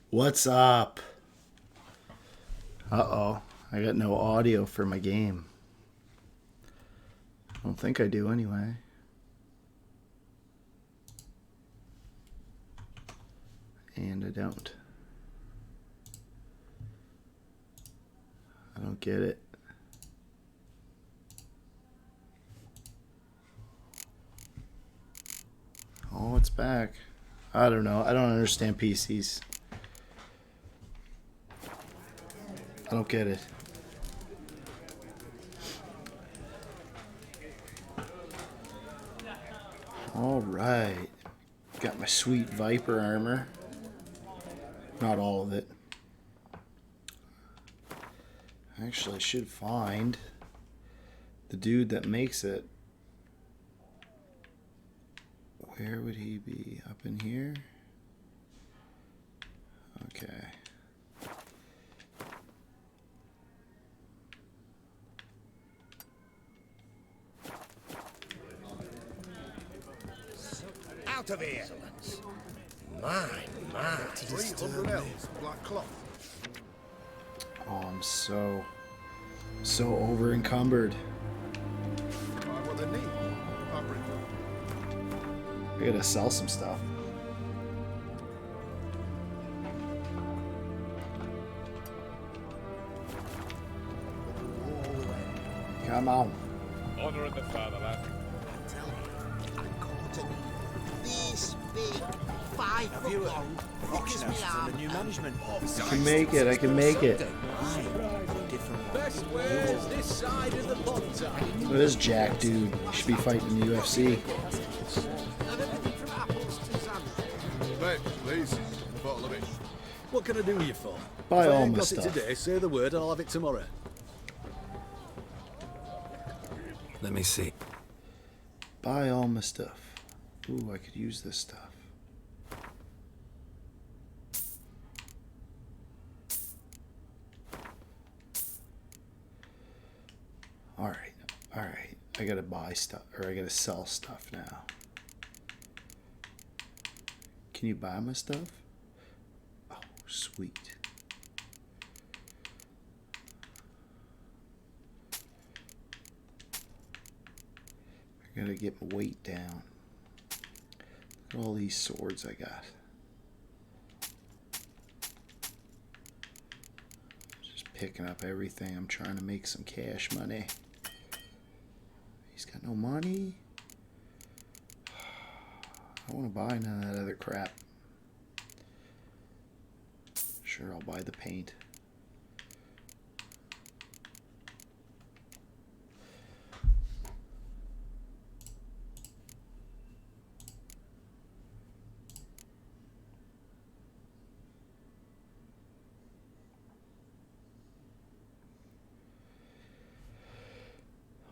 What's up? Uh-oh. I got no audio for my game. I don't think I do anyway. And I don't. I don't get it. Oh, it's back. I don't know. I don't understand PCs. I don't get it. All right. Got my sweet Viper armor. Not all of it. Actually, I should find the dude that makes it. Where would he be? Up in here? Okay. Out of here! My. 300 L's, black cloth. Oh, I'm so over encumbered. What they need. Fabric. I gotta sell some stuff. Come on. Honor in the fatherland. Tell me, I'm going to need this big, 5 foot long, thick as me arm. The new management. I can make it. I can make it. Best wears this side of the bonfire. Look at this Jack dude. He should be fighting in the UFC. Mate, please. A bottle of it. What can I do you for? Buy If I all ain't my got stuff. it today, say the word, I'll have it tomorrow. Let me see. Buy all my stuff. Ooh, I could use this stuff. All right. I gotta buy stuff, or I gotta sell stuff now. Can you buy my stuff? Oh, sweet. I gotta get my weight down. Look at all these swords I got. Just picking up everything. I'm trying to make some cash money. He's got no money. I don't want to buy none of that other crap. Sure, I'll buy the paint.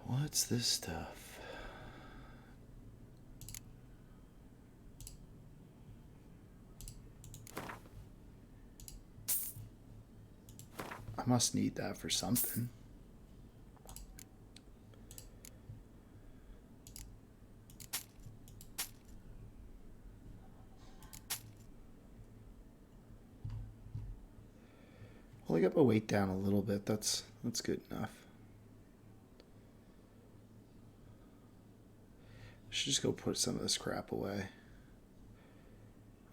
What's this stuff? I must need that for something. Well, I got my weight down a little bit. That's good enough. I should just go put some of this crap away.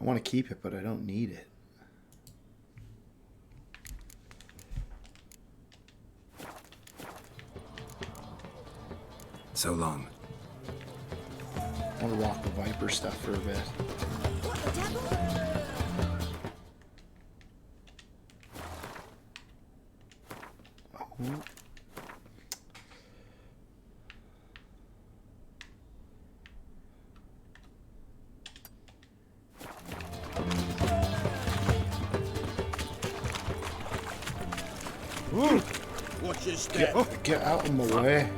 I want to keep it, but I don't need it. So long. I want to rock the Viper stuff for a bit. Oh. Watch your step. Get out of my way.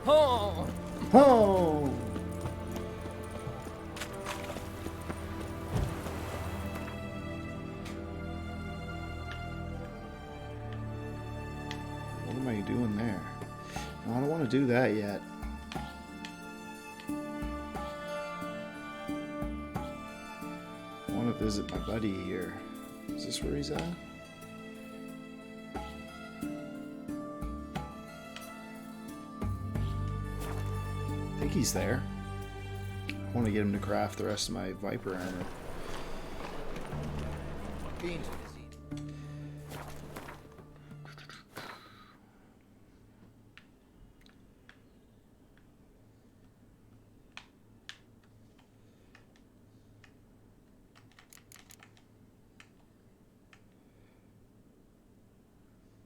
Oh! Oh! What am I doing there? I don't want to do that yet. I want to visit my buddy here. Is this where he's at? I think he's there. I want to get him to craft the rest of my Viper armor.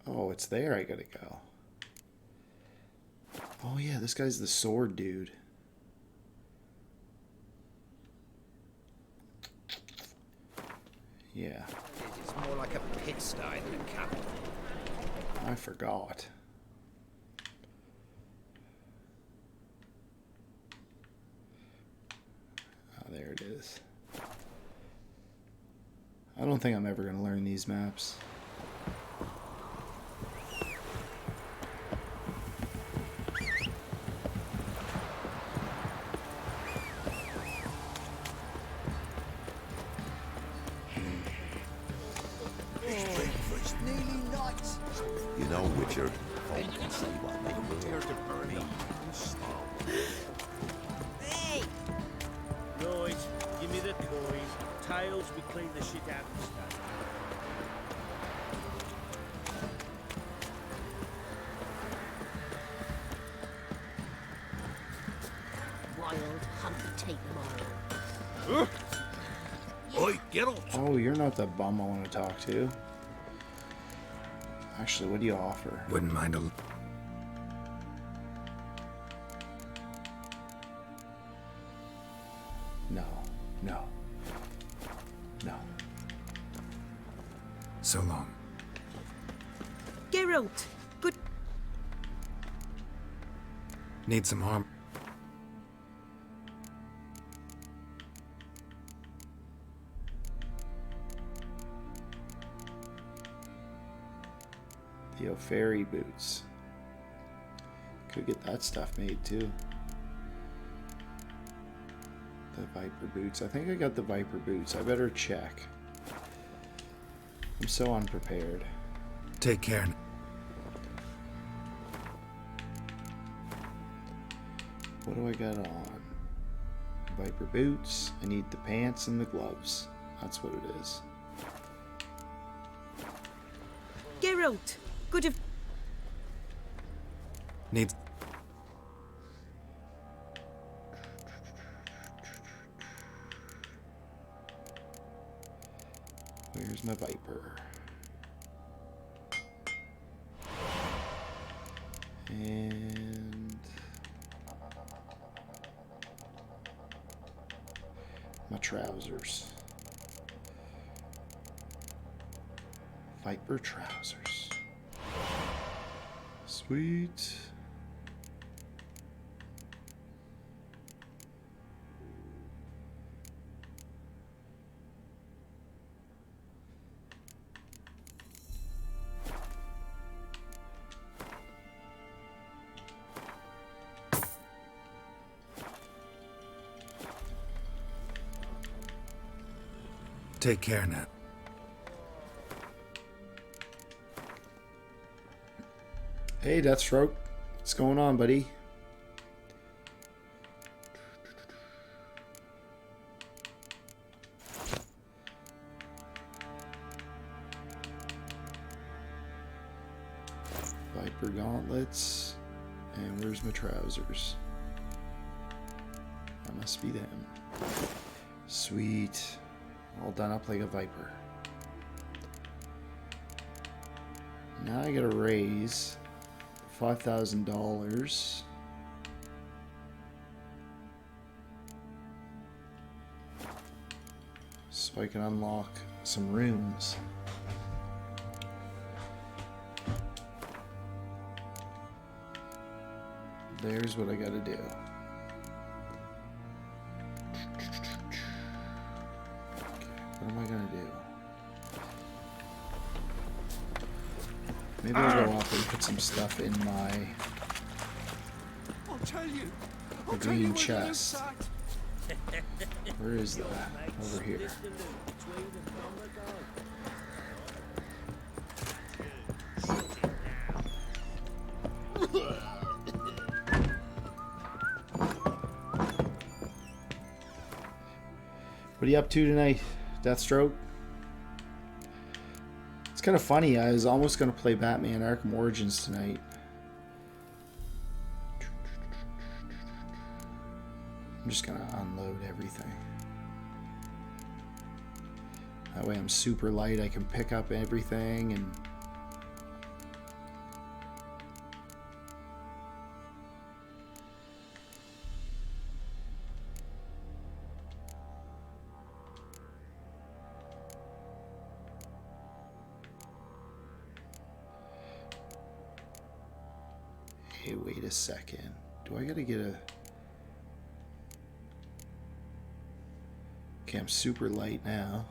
Oh, it's there. I gotta go. Oh yeah, this guy's the sword dude. Yeah, It's more like a pigsty than a camp. I forgot. Oh, there it is. I don't think I'm ever gonna learn these maps. It's nearly night. You know, Witcher, folk can see what they will. to burn him. Hey! Right, give me the coin. Tails, we clean the shit out of the stuff. Wild hunt take tomorrow. Oi, get up! Oh, you're not the bum I want to talk to. Actually, what do you offer? Wouldn't mind a... No, no, no. So long. Geralt, good. Need some arm. The O'Ferry boots. Could get that stuff made too. The Viper boots. I think I got the Viper boots. I better check. I'm so unprepared. Take care. What do I got on? Viper boots. I need the pants and the gloves. That's what it is. Geralt, good of. Needs... Where's my Viper? And my trousers. Viper trousers. Sweet. Take care now. Hey, Deathstroke. What's going on, buddy? Viper gauntlets. And where's my trousers? That must be them. Sweet. All done up like a Viper. Now I gotta raise $5,000. So I can unlock some rooms. There's what I gotta do. What am I gonna do? Maybe I'll go off and put some stuff in my A green chest. Where is that? Over here. What are you up to tonight, Deathstroke? It's kind of funny. I was almost going to play Batman Arkham Origins tonight. I'm just going to unload everything. That way I'm super light. I can pick up everything and... Hey, wait a second. Do I gotta get a... Okay, I'm super light now.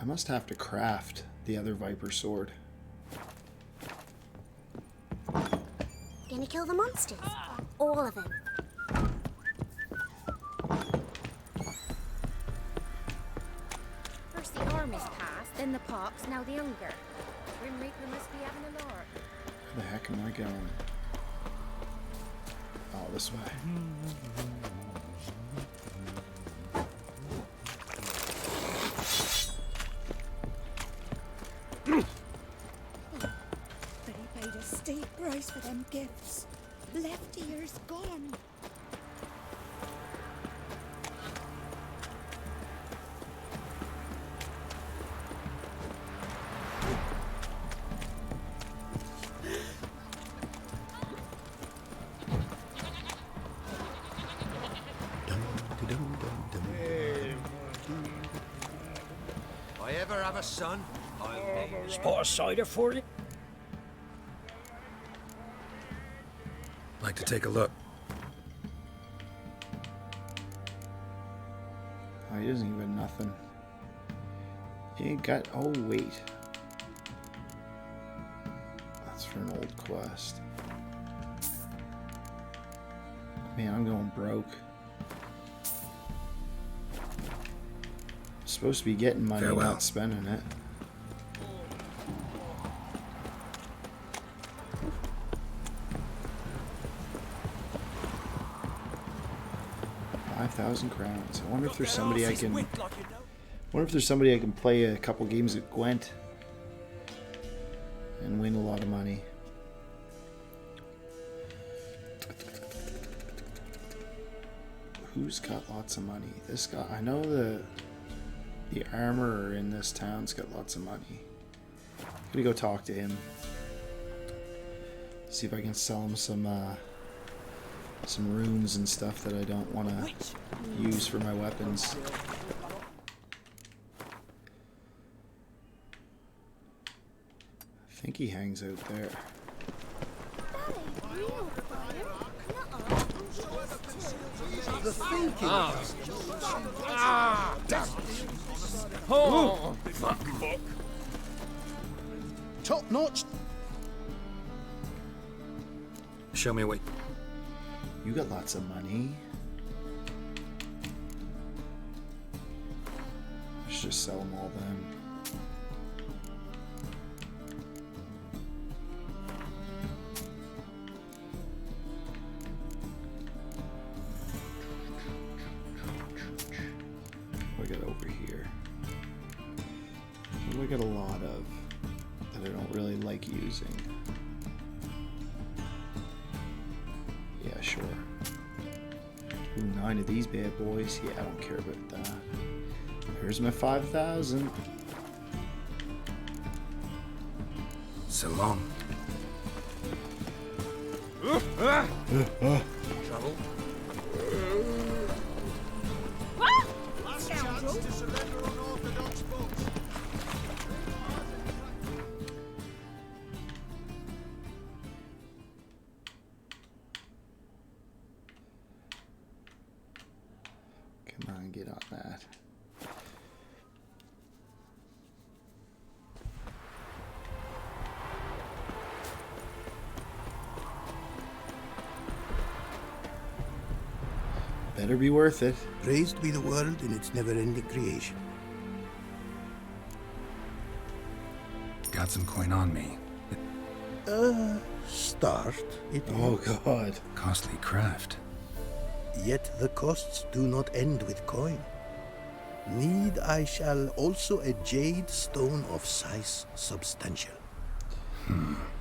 I must have to craft the other Viper sword. Gonna kill the monsters? All of them. First the army's passed, then the pox, now the hunger. Grim Reaper must be having a lark. Where the heck am I going? Oh, this way. But he paid a steep price for them gifts. Left ears gone. If I ever have a son, I'll name Spot a cider for you? Like to take a look. Oh, he doesn't even nothing. He ain't got... Oh, wait. That's for an old quest. Man, I'm going broke. I'm supposed to be getting money, Farewell. not spending it. $5,000 crowns. I wonder if there's somebody I can... wonder if there's somebody I can play a couple games at Gwent and win a lot of money. Who's got lots of money? This guy. I know the armorer in this town's got lots of money. I'm gonna go talk to him. See if I can sell him some runes and stuff that I don't want to use for my weapons. I think he hangs out there. the thinking. Oh, fuck. Top notch. Show me what. You got lots of money. I should just sell them all then. What do I got over here? What do I got a lot of that I don't really like using? Yeah, sure. Ooh, 9 of these bad boys. Yeah, I don't care about that. Here's my 5,000. So long. Trouble. To surrender unorthodox books. Come on, gonna get on that. Better be worth it. Praised be the world in its never-ending creation. Got some coin on me. Start. It Oh is. god. Costly craft. Yet the costs do not end with coin. Need I shall also a jade stone of size substantial.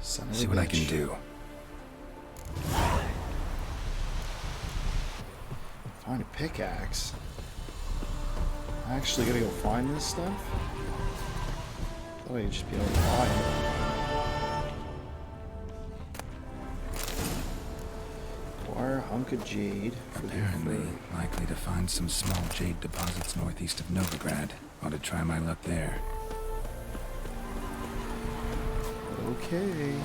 Son of See a what I can bitch. do. Find a pickaxe. I actually gotta go find this stuff? Thought I'd just be able to buy it. Acquire a hunk of jade for the Apparently, likely to find some small jade deposits northeast of Novigrad. Ought to try my luck there. Okay.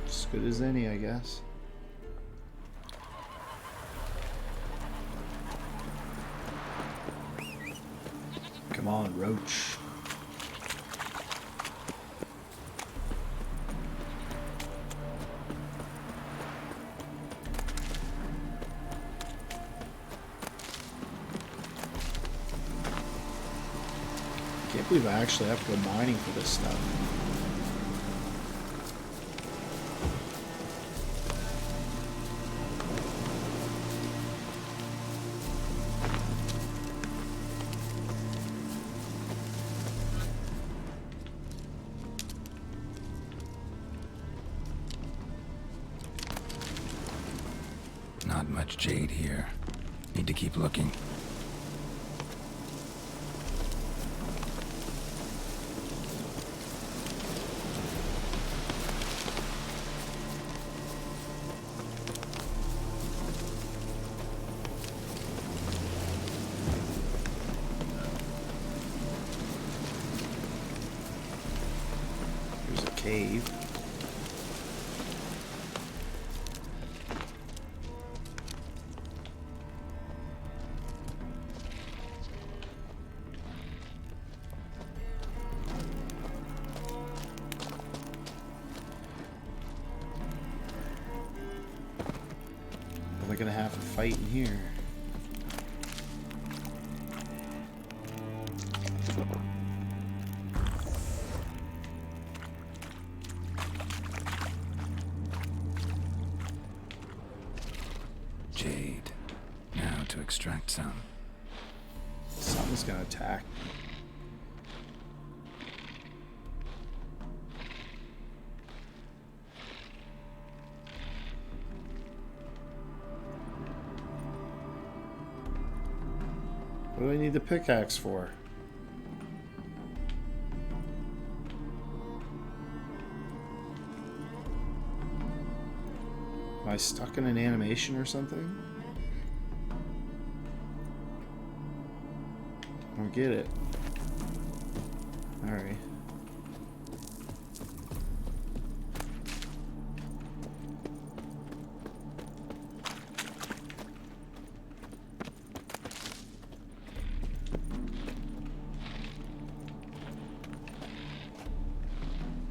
As good as any, I guess. Come on, Roach. Can't believe I actually have to go mining for this stuff. Not much jade here. Need to keep looking. There's a cave. We're gonna have a fight in here. Jade. Now to extract some. Something's gonna attack. What do I need the pickaxe for? Am I stuck in an animation or something? I don't get it. Alright.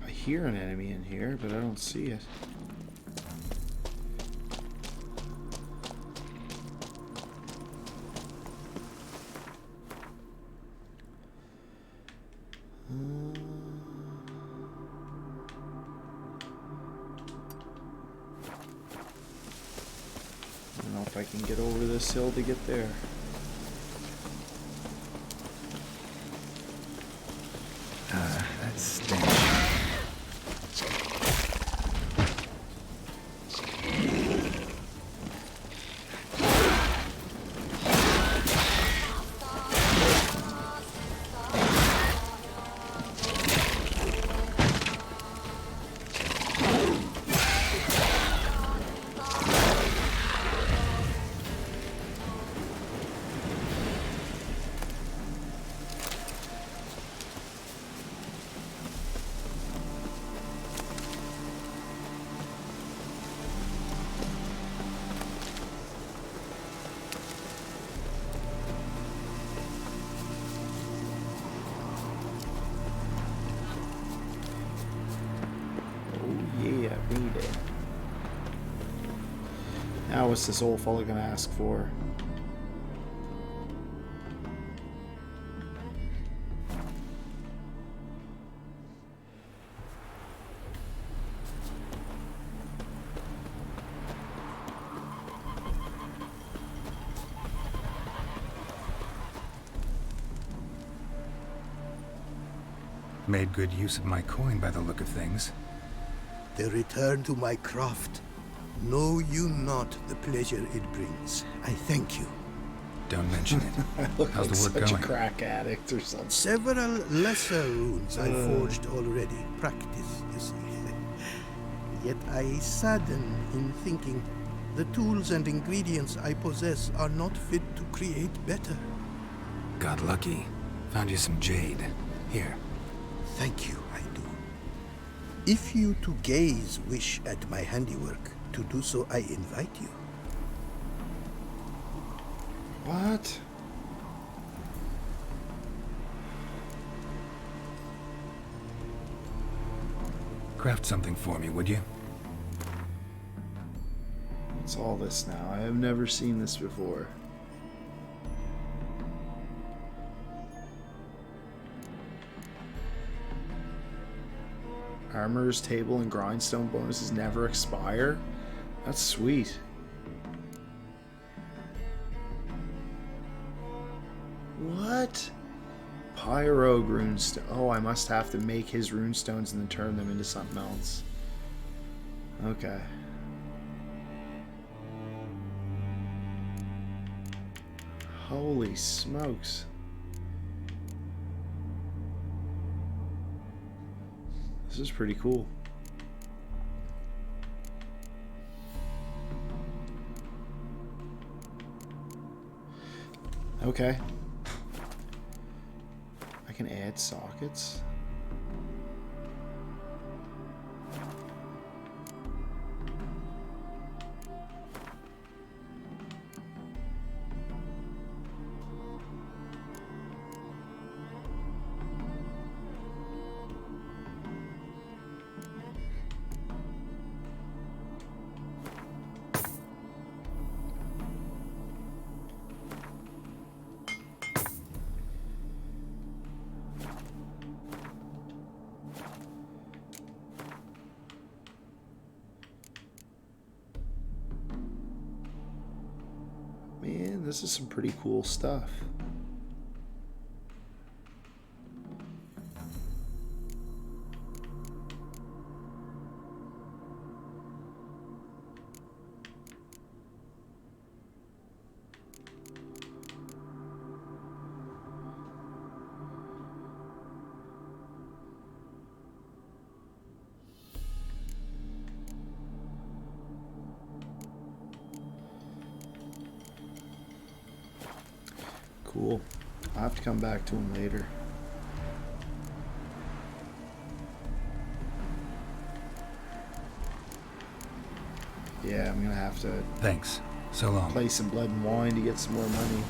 I hear an enemy in here, but I don't see it. I don't know if I can get over this hill to get there. That stench. Now what's this old fella gonna ask for? Made good use of my coin by the look of things. The return to my craft. Know you not the pleasure it brings. I thank you. Don't mention it. I look How's like the work such going? a crack addict or something. Several lesser runes I forged already. Practice, you see. Yet I sadden in thinking the tools and ingredients I possess are not fit to create better. Got lucky. Found you some jade. Here. Thank you, I do. If you to gaze wish at my handiwork, to do so I invite you. What? Craft something for me, would you? What's all this now? I have never seen this before. Armor's table and grindstone bonuses never expire? That's sweet. What? Pyrogue runestone. Oh, I must have to make his runestones and then turn them into something else. Okay. Holy smokes. This is pretty cool. Okay. I can add sockets. Man, this is some pretty cool stuff. Cool. I'll have to come back to him later. Yeah, I'm gonna have to Thanks. So long. play some Blood and Wine to get some more money.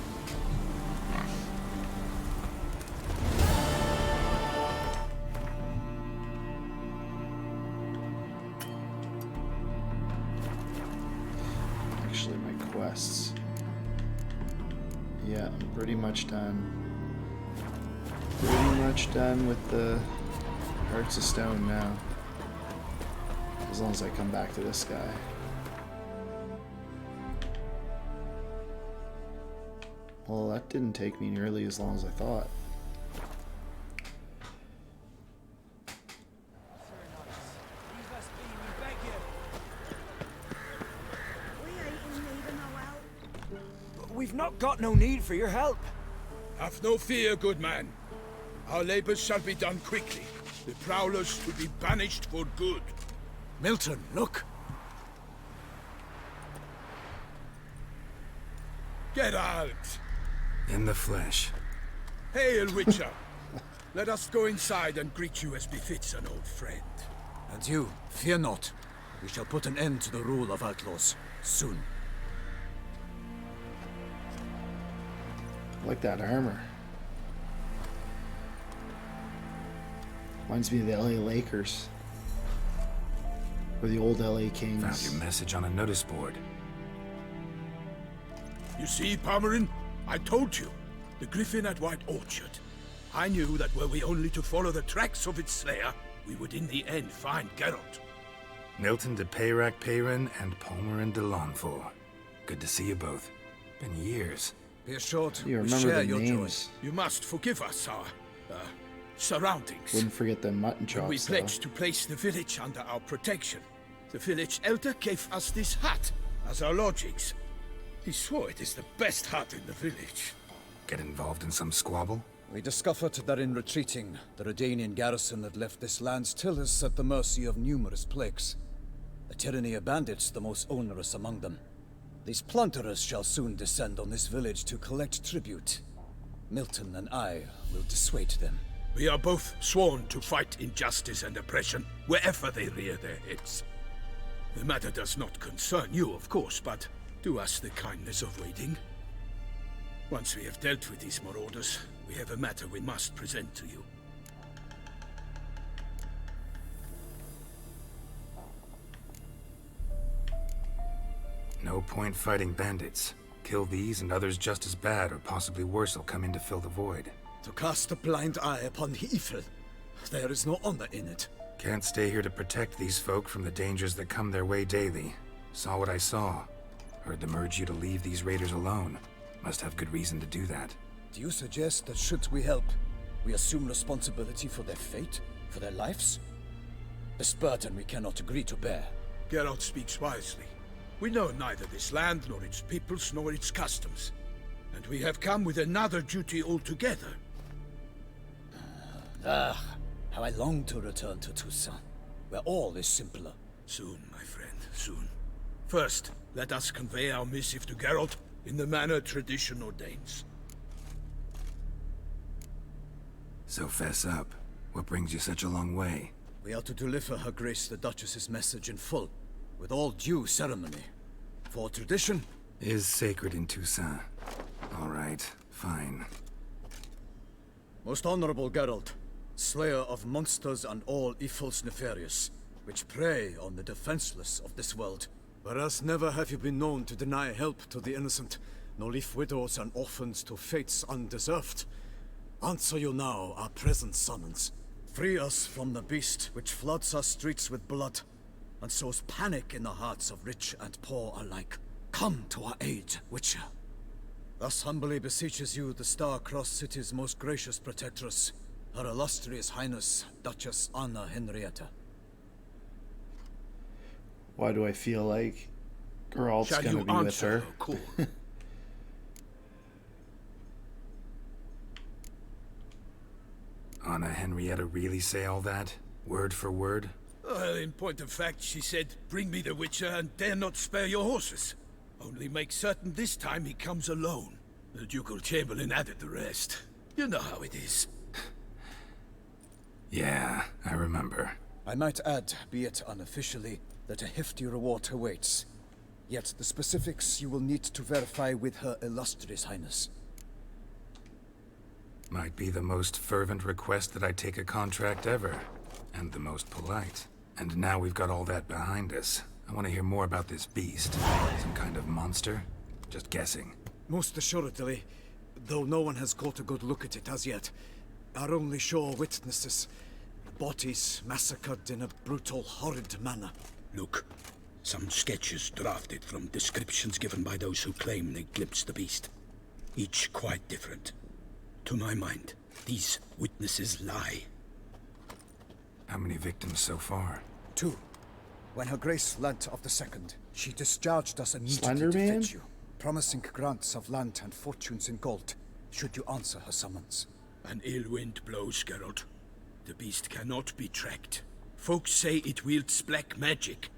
Actually, my quests. Yeah, I'm pretty much done. Pretty much done with the Hearts of Stone now. As long as I come back to this guy. Well, that didn't take me nearly as long as I thought. We've not got no need for your help. Have no fear, good man. Our labors shall be done quickly. The prowlers will be banished for good. Milton, look. Get out! In the flesh. Hail, Witcher! Let us go inside and greet you as befits an old friend. And you, fear not. We shall put an end to the rule of outlaws soon. I like that armor. Reminds me of the LA Lakers. Or the old LA Kings. Found your message on a notice board. You see, Palmerin? I told you. The griffin at White Orchard. I knew that were we only to follow the tracks of its slayer, we would in the end find Geralt. Milton de Peyrac Peyran and Palmerin de Launfort. Good to see you both. Been years. Be assured, You we remember share the your names. You must forgive us our surroundings. Wouldn't forget the mutton When we chops, though. pledged to place the village under our protection, the village elder gave us this hut as our lodgings. He swore it is the best hut in the village. Get involved in some squabble? We discovered that in retreating, the Redanian garrison had left this land's tillers at the mercy of numerous plagues. A tyranny of bandits, the most onerous among them. These plunderers shall soon descend on this village to collect tribute. Milton and I will dissuade them. We are both sworn to fight injustice and oppression wherever they rear their heads. The matter does not concern you, of course, but do us the kindness of waiting. Once we have dealt with these marauders, we have a matter we must present to you. No point fighting bandits. Kill these and others just as bad or possibly worse will come in to fill the void. To cast a blind eye upon the evil. There is no honor in it. Can't stay here to protect these folk from the dangers that come their way daily. Saw what I saw. Heard them urge you to leave these raiders alone. Must have good reason to do that. Do you suggest that should we help, we assume responsibility for their fate, for their lives? This burden we cannot agree to bear. Geralt speaks wisely. We know neither this land, nor its peoples, nor its customs. And we have come with another duty altogether. How I long to return to Toussaint, where all is simpler. Soon, my friend, soon. First, let us convey our missive to Geralt in the manner tradition ordains. So fess up. What brings you such a long way? We are to deliver Her Grace the Duchess's message in full, with all due ceremony. For tradition is sacred in Toussaint. All right, fine. Most honorable Geralt, slayer of monsters and all evils nefarious, which prey on the defenseless of this world. Whereas never have you been known to deny help to the innocent, nor leave widows and orphans to fates undeserved. Answer you now our present summons. Free us from the beast which floods our streets with blood, and sows panic in the hearts of rich and poor alike. Come to our aid, Witcher. Thus humbly beseeches you the Star-Crossed City's most gracious protectress, Her Illustrious Highness, Duchess Anna Henrietta. Why do I feel like Geralt's Shall gonna you be with answer her? call? Anna Henrietta really say all that? Word for word? Well, in point of fact, she said, bring me the Witcher and dare not spare your horses. Only make certain this time he comes alone. The Ducal Chamberlain added the rest. You know how it is. Yeah, I remember. I might add, be it unofficially, that a hefty reward awaits. Yet the specifics you will need to verify with Her Illustrious Highness. Might be the most fervent request that I take a contract ever. And the most polite. And now we've got all that behind us. I want to hear more about this beast. Some kind of monster? Just guessing. Most assuredly, though no one has caught a good look at it as yet. Our only sure witnesses. Bodies massacred in a brutal, horrid manner. Look, some sketches drafted from descriptions given by those who claim they glimpsed the beast. Each quite different. To my mind, these witnesses lie. How many victims so far? 2. When Her Grace learnt of the second, she discharged us immediately to Slenderman? fetch you, promising grants of land and fortunes in gold, should you answer her summons. An ill wind blows, Geralt. The beast cannot be tracked. Folks say it wields black magic.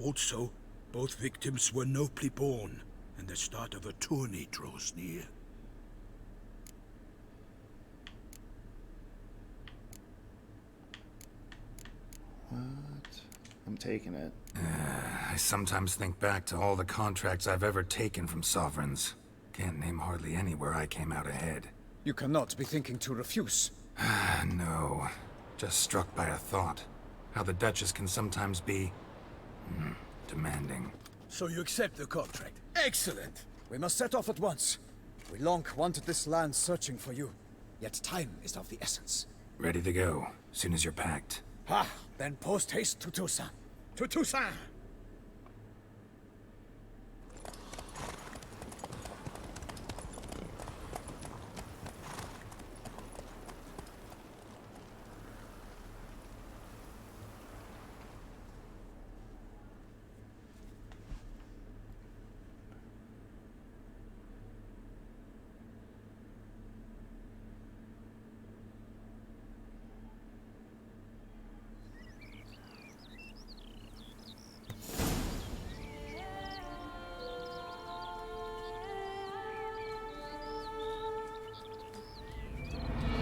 Also, both victims were nobly born, and the start of a tourney draws near. What? I'm taking it. I sometimes think back to all the contracts I've ever taken from sovereigns. Can't name hardly any where I came out ahead. You cannot be thinking to refuse. No. Just struck by a thought. How the Duchess can sometimes be... demanding. So you accept the contract. Excellent! We must set off at once. We long wanted this land searching for you, yet time is of the essence. Ready to go, soon as you're packed. Ha! Then post haste to Toussaint. To Toussaint!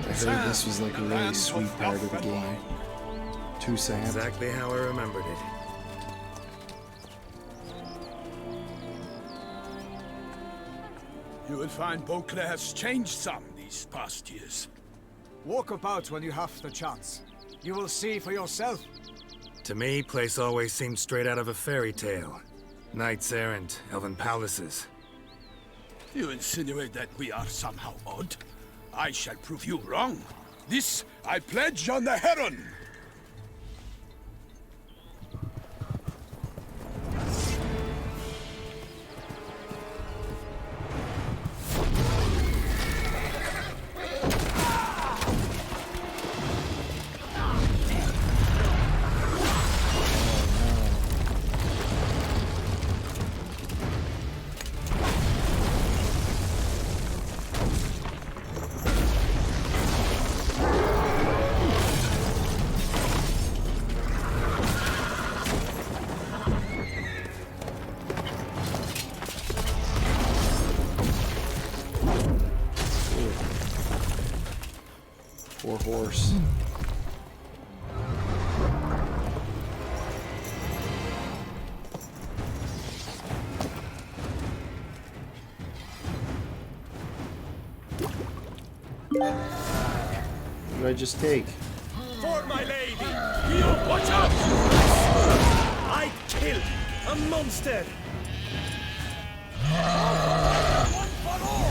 I heard this was like a really sweet part of the game. Toussaint. Exactly how I remembered it. You will find Beauclair has changed some these past years. Walk about when you have the chance. You will see for yourself. To me, place always seemed straight out of a fairy tale. Knights errant, elven palaces. You insinuate that we are somehow odd? I shall prove you wrong. This I pledge on the Heron! Poor horse. What did I just take? For my lady! You watch out! I killed a monster! One for all!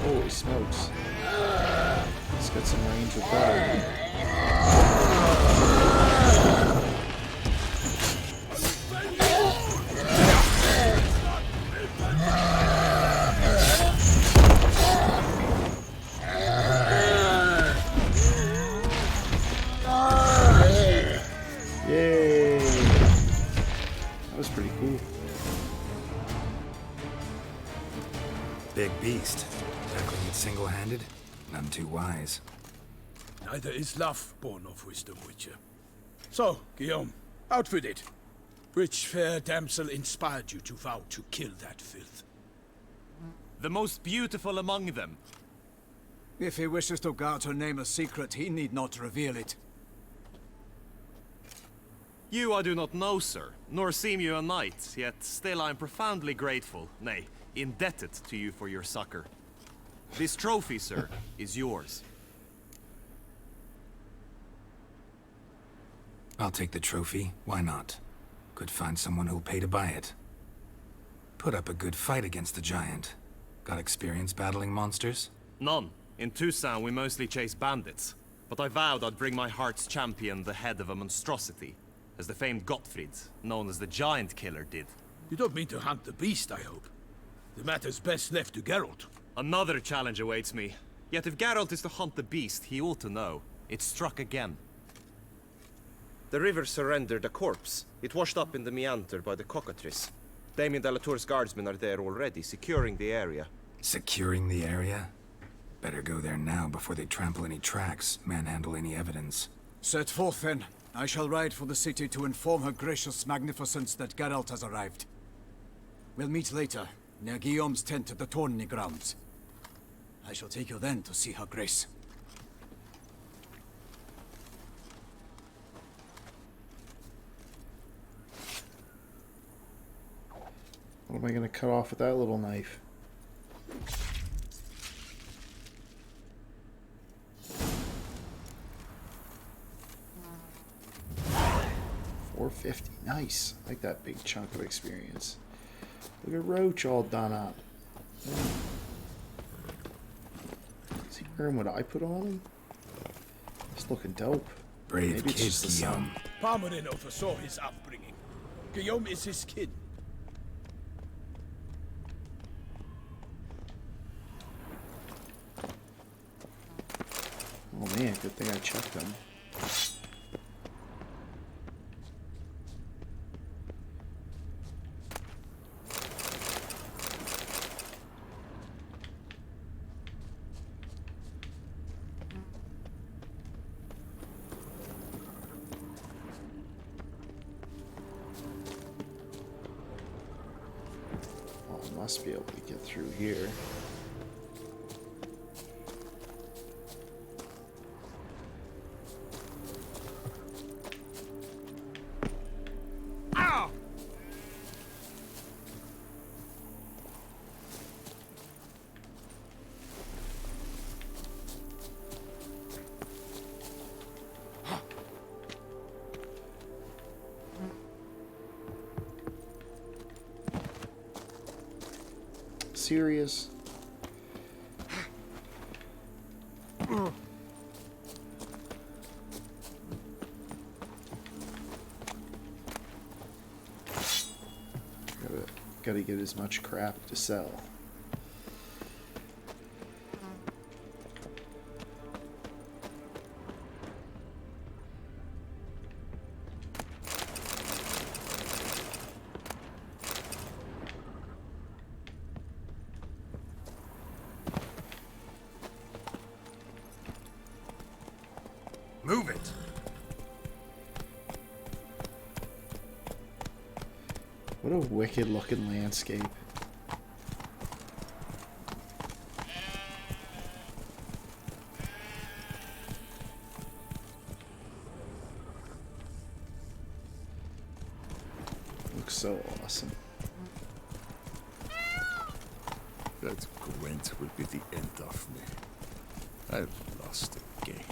Holy smokes. It's got some range with that. Yay! That was pretty cool. Big beast. Tackling it single-handed? None too wise. Neither is love born of wisdom, Witcher. So, Guillaume, out with it. Which fair damsel inspired you to vow to kill that filth? The most beautiful among them. If he wishes to guard her name a secret, he need not reveal it. You I do not know, sir, nor seem you a knight, yet still I am profoundly grateful, nay, indebted to you for your succor. This trophy, sir, is yours. I'll take the trophy. Why not? Could find someone who'll pay to buy it. Put up a good fight against the giant. Got experience battling monsters? None. In Toussaint we mostly chase bandits. But I vowed I'd bring my heart's champion the head of a monstrosity, as the famed Gottfried, known as the Giant Killer, did. You don't mean to hunt the beast, I hope. The matter's best left to Geralt. Another challenge awaits me. Yet if Geralt is to hunt the beast, he ought to know. It struck again. The river surrendered a corpse. It washed up in the meander by the cockatrice. Damien de la Tour's guardsmen are there already, securing the area. Securing the area? Better go there now before they trample any tracks, manhandle any evidence. Set forth then, I shall ride for the city to inform her gracious magnificence that Geralt has arrived. We'll meet later, near Guillaume's tent at the Tourney grounds. I shall take you then to see her grace. What am I gonna cut off with that little knife? $450. Nice. I like that big chunk of experience. Look at Roach all done up. Is he wearing what I put on him? It's looking dope. Brave Maybe it's kid, just the sun. Guillaume. Parmarin oversaw his upbringing. Guillaume is his kid. Oh man, good thing I checked them. Oh, I must be able to get through here. Serious? Gotta get as much crap to sell. Move it! What a wicked looking landscape. Looks so awesome. That Gwent will be the end of me. I've lost again.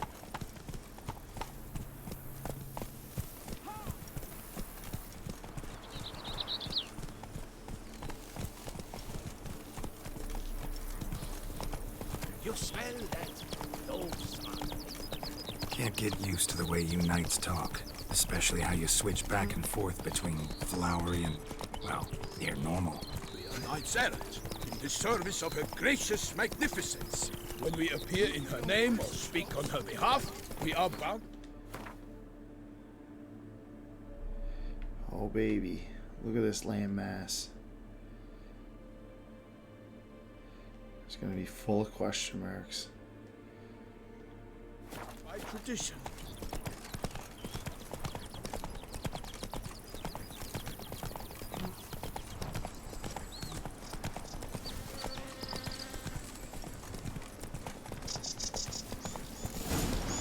You smell that? Those Can't get used to the way you knights talk. Especially how you switch back and forth between flowery and, well, near normal. We are knights errant, in the service of her gracious magnificence. When we appear in her name or speak on her behalf, we are bound. Oh baby, look at this land mass. It's gonna be full of question marks. By tradition.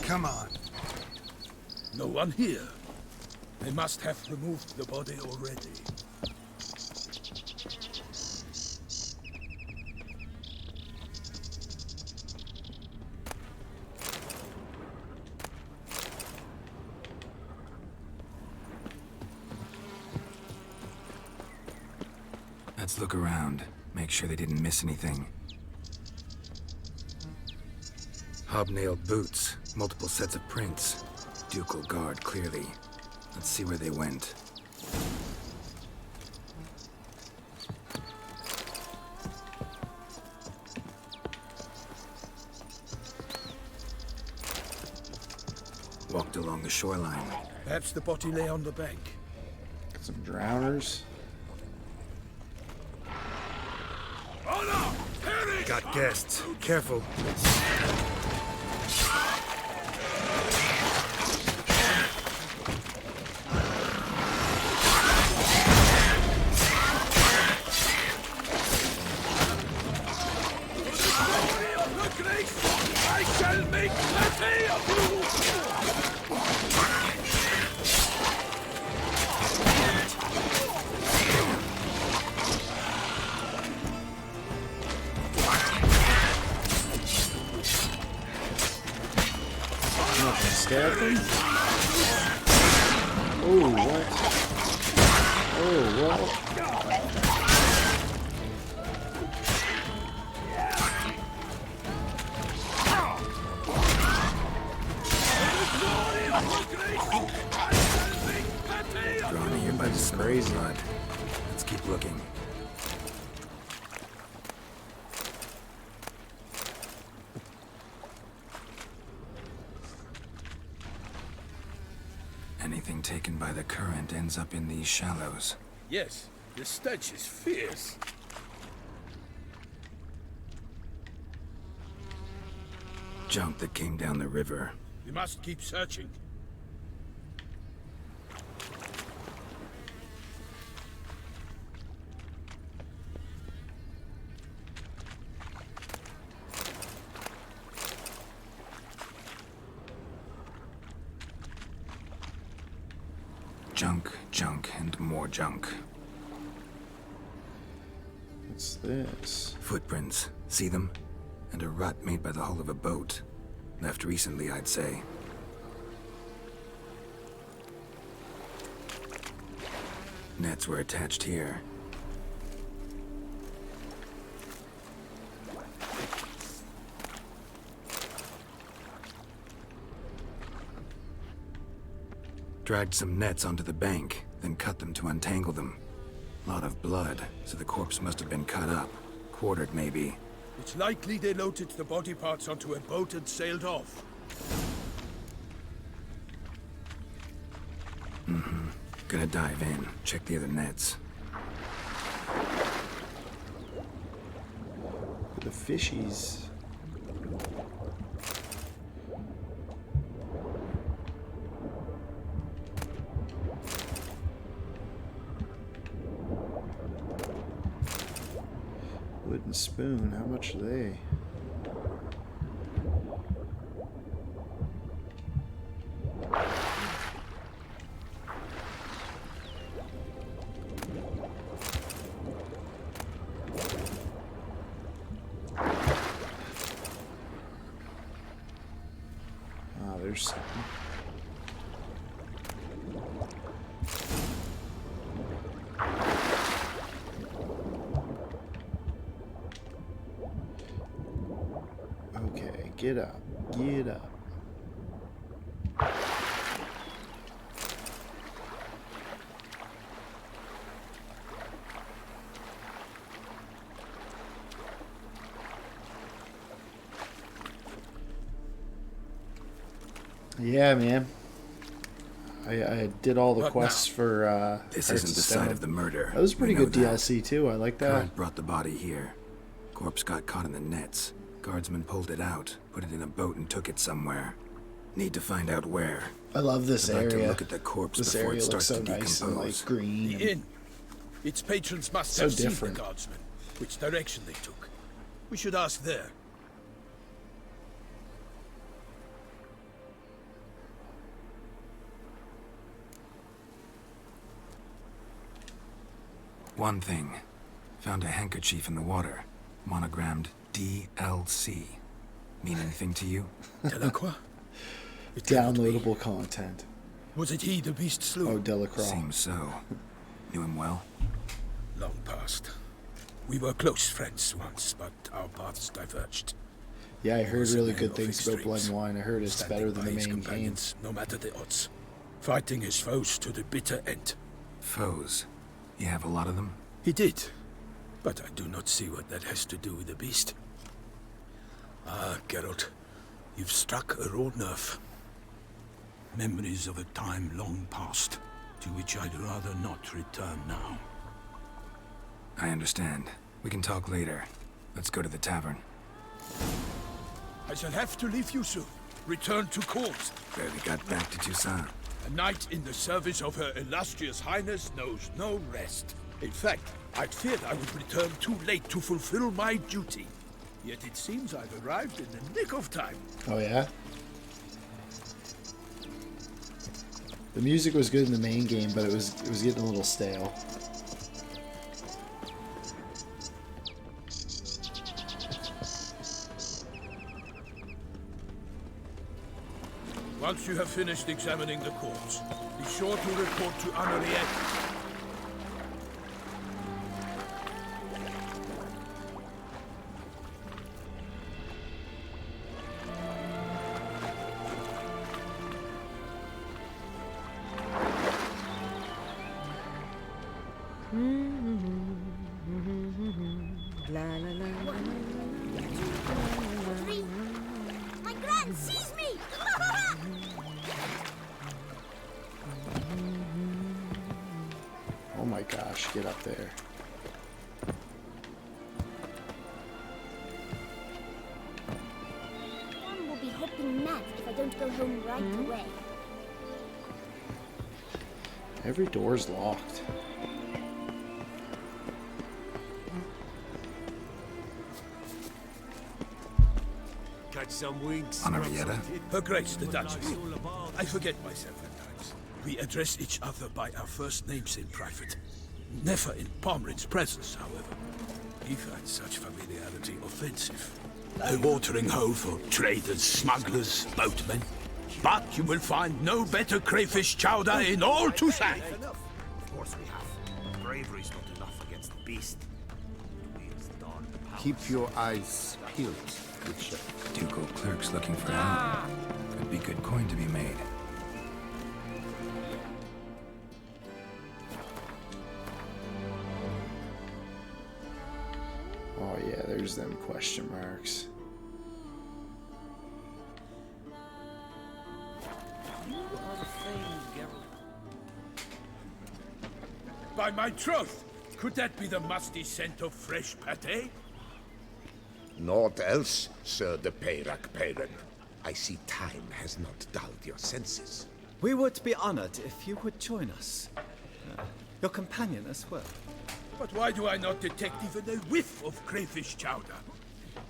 Come on. No one here. They must have removed the body already. Let's look around. Make sure they didn't miss anything. Hobnailed boots, multiple sets of prints. Ducal guard, clearly. Let's see where they went. Walked along the shoreline. Perhaps the body lay on the bank. Got some drowners. Got guests. Careful. captain? Oh, what? Oh, what? Drawn here by the smell of blood. Let's keep looking. Anything taken by the current ends up in these shallows. Yes, the stench is fierce. Junk that came down the river. We must keep searching. Junk, junk, and more junk. What's this? Footprints. See them? And a rut made by the hull of a boat. Left recently, I'd say. Nets were attached here. Dragged some nets onto the bank, then cut them to untangle them. Lot of blood, so the corpse must have been cut up. Quartered, maybe. It's likely they loaded the body parts onto a boat and sailed off. Mm-hmm. Gonna dive in, check the other nets. The fishies. Wooden spoon, how much are they? Ah, there's something. Okay, get up. Get up. Yeah, man. I did all the quests for This Hearts isn't of the Stone. site of the murder. That was pretty We know good that. DLC too. I like that. Current brought the body here. Corpse got caught in the nets. Guardsmen pulled it out, put it in a boat and took it somewhere. Need to find out where. I love this I'd like area. to look at the corpse This before area it looks starts so to nice and decompose. like green. The inn. Its patrons must So have seen different. the guardsmen, which direction they took. We should ask there. One thing. Found a handkerchief in the water. Monogrammed DLC. Mean anything to you? Delacroix? Downloadable content. Was it he the beast slew? Oh, Delacroix. Seems so. Knew him well? Long past. We were close friends once, but our paths diverged. Yeah, I heard Was a really man good of things about Blood extremes, and Wine. I heard it's standing better than by the his main game. companions, no matter the odds. Fighting his foes to the bitter end. Foes? You have a lot of them? He did. But I do not see what that has to do with the beast. Ah, Geralt. You've struck a raw nerve. Memories of a time long past, to which I'd rather not return now. I understand. We can talk later. Let's go to the tavern. I shall have to leave you soon. Return to court. Barely got back to Toussaint. A knight in the service of Her Illustrious Highness knows no rest. In fact, I'd feared I would return too late to fulfill my duty. Yet it seems I've arrived in the nick of time. Oh yeah? The music was good in the main game, but it was getting a little stale. Once you have finished examining the corpse, be sure to report to Henriette. My gran sees me! Oh my gosh, get up there. Gran will be hopping mad if I don't go home right away. Every door's locked. Catch some winks. Henrietta? Her Grace, the Duchess. I forget myself at times. We address each other by our first names in private. Never in Pomrin's presence, however. He finds such familiarity offensive. A watering hole for traders, smugglers, boatmen. But you will find no better crayfish chowder in all Toussaint. Of course we have. Bravery's not enough against the beast. Keep your eyes peeled, good chef. Ducal clerks looking for help. Could be good coin to be made. Oh yeah, there's them question marks. By my troth, could that be the musty scent of fresh pâté? Naught else, Sir de Peyrac Peyran. I see time has not dulled your senses. We would be honored if you would join us. Your companion as well. But why do I not detect even a whiff of crayfish chowder?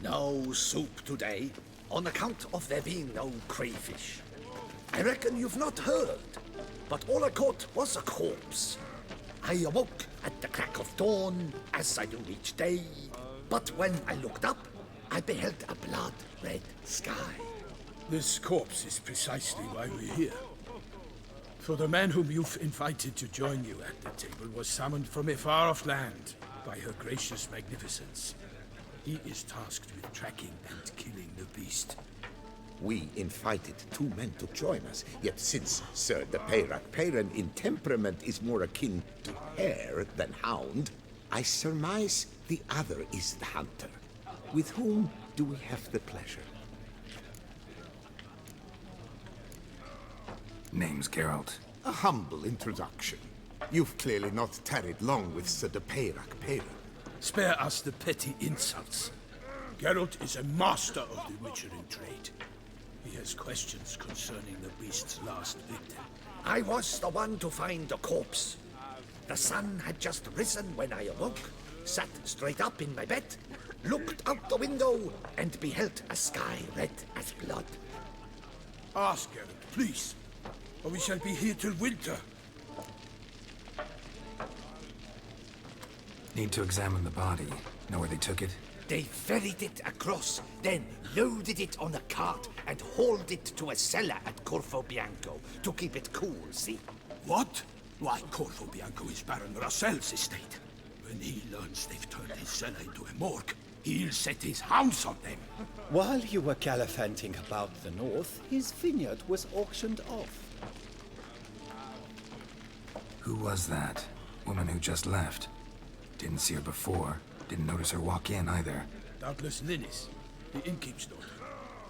No soup today, on account of there being no crayfish. I reckon you've not heard, but all I caught was a corpse. I awoke at the crack of dawn, as I do each day, but when I looked up, I beheld a blood-red sky. This corpse is precisely why we're here. For the man whom you've invited to join you at the table was summoned from a far-off land by her gracious magnificence. He is tasked with tracking and killing the beast. We invited two men to join us, yet since Sir de Peyrac Peyran in temperament is more akin to hare than hound, I surmise the other is the hunter. With whom do we have the pleasure? Name's Geralt. A humble introduction. You've clearly not tarried long with Sir de Peyrac Peyran. Spare us the petty insults. Geralt is a master of the witchering trade. He has questions concerning the beast's last victim. I was the one to find the corpse. The sun had just risen when I awoke, sat straight up in my bed, looked out the window, and beheld a sky red as blood. Ask Geralt, please, or we shall be here till winter. Need to examine the body. Know where they took it? They ferried it across, then loaded it on a cart and hauled it to a cellar at Corvo Bianco to keep it cool, see? What? Why, Corvo Bianco is Baron Rossel's estate. When he learns they've turned his cellar into a morgue, he'll set his hounds on them. While you were gallivanting about the north, his vineyard was auctioned off. Who was that? Woman who just left. Didn't see her before. Didn't notice her walk in either. Doubtless Linnis, the innkeep's daughter.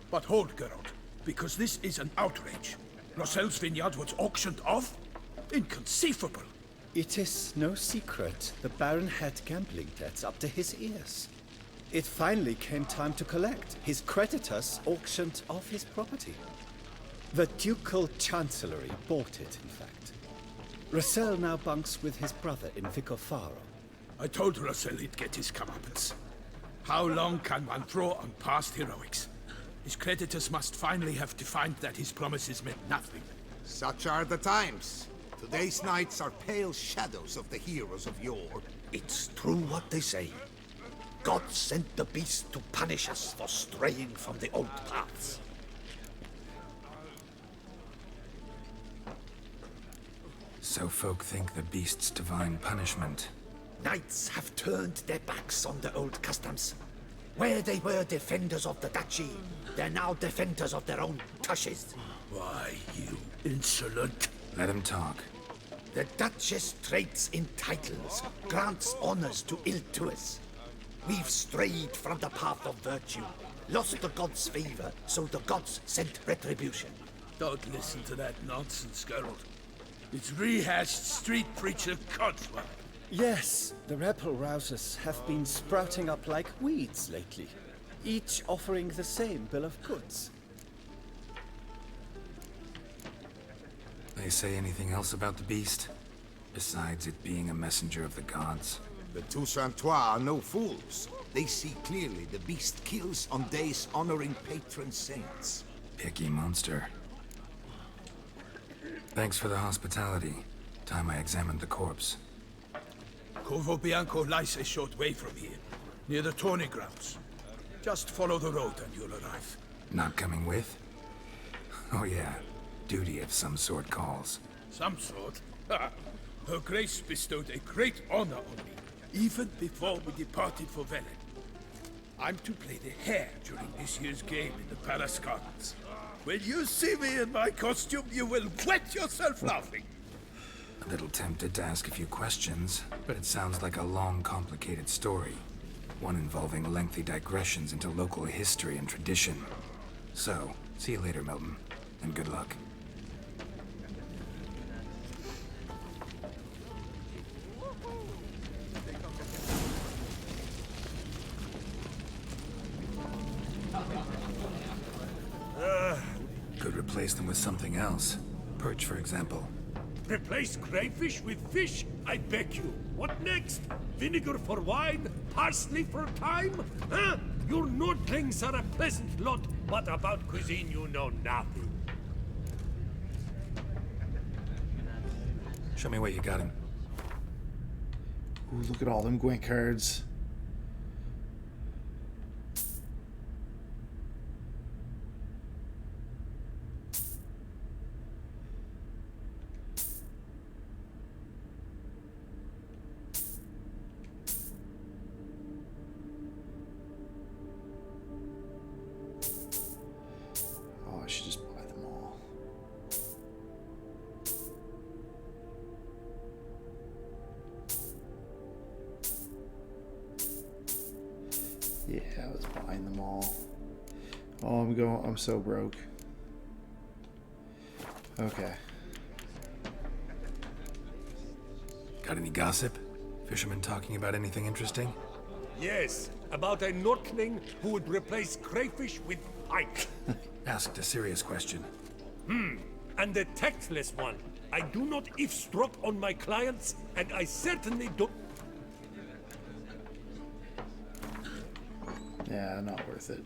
But hold, Geralt, because this is an outrage. Rossel's vineyard was auctioned off? Inconceivable! It is no secret the Baron had gambling debts up to his ears. It finally came time to collect. His creditors auctioned off his property. The Ducal Chancellery bought it, in fact. Rossel now bunks with his brother in Vicofaro. I told Rossel he'd get his comeuppance. How long can one throw on past heroics? His creditors must finally have defined that his promises meant nothing. Such are the times. Today's knights are pale shadows of the heroes of yore. It's true what they say. God sent the beast to punish us for straying from the old paths. So folk think the beast's divine punishment. Knights have turned their backs on the old customs. Where they were defenders of the duchy, they're now defenders of their own tushes. Why, you insolent... Let him talk. The Duchess trades in titles, grants honors to ill-doers. We've strayed from the path of virtue, lost the gods' favor, so the gods sent retribution. Don't listen to that nonsense, Geralt. It's rehashed street preacher Codswell. Yes, the rebel rousers have been sprouting up like weeds lately, each offering the same bill of goods. They say anything else about the beast? Besides it being a messenger of the gods? The Toussaintois are no fools. They see clearly the beast kills on days honoring patron saints. Picky monster. Thanks for the hospitality. Time I examined the corpse. Corvo Bianco lies a short way from here, near the tourney grounds. Just follow the road and you'll arrive. Not coming with? Oh yeah, duty of some sort calls. Some sort? Ha! Her Grace bestowed a great honor on me, even before we departed for Velen. I'm to play the hare during this year's game in the Palace Gardens. When you see me in my costume, you will wet yourself laughing. A little tempted to ask a few questions, but it sounds like a long, complicated story. One involving lengthy digressions into local history and tradition. So, see you later, Milton, and good luck. Could replace them with something else. Perch, for example. Replace crayfish with fish, I beg you. What next? Vinegar for wine? Parsley for thyme? Huh? Your Nordlings are a pleasant lot, but about cuisine you know nothing. Show me what you got him. Ooh, look at all them Gwent cards. I should just buy them all. Yeah, I was buying them all. Oh, I'm so broke. Okay. Got any gossip? Fishermen talking about anything interesting? Yes, about a Nordling who would replace crayfish with pike. Asked a serious question. And a tactless one. I do not eavesdrop on my clients, and I certainly don't... Yeah, not worth it.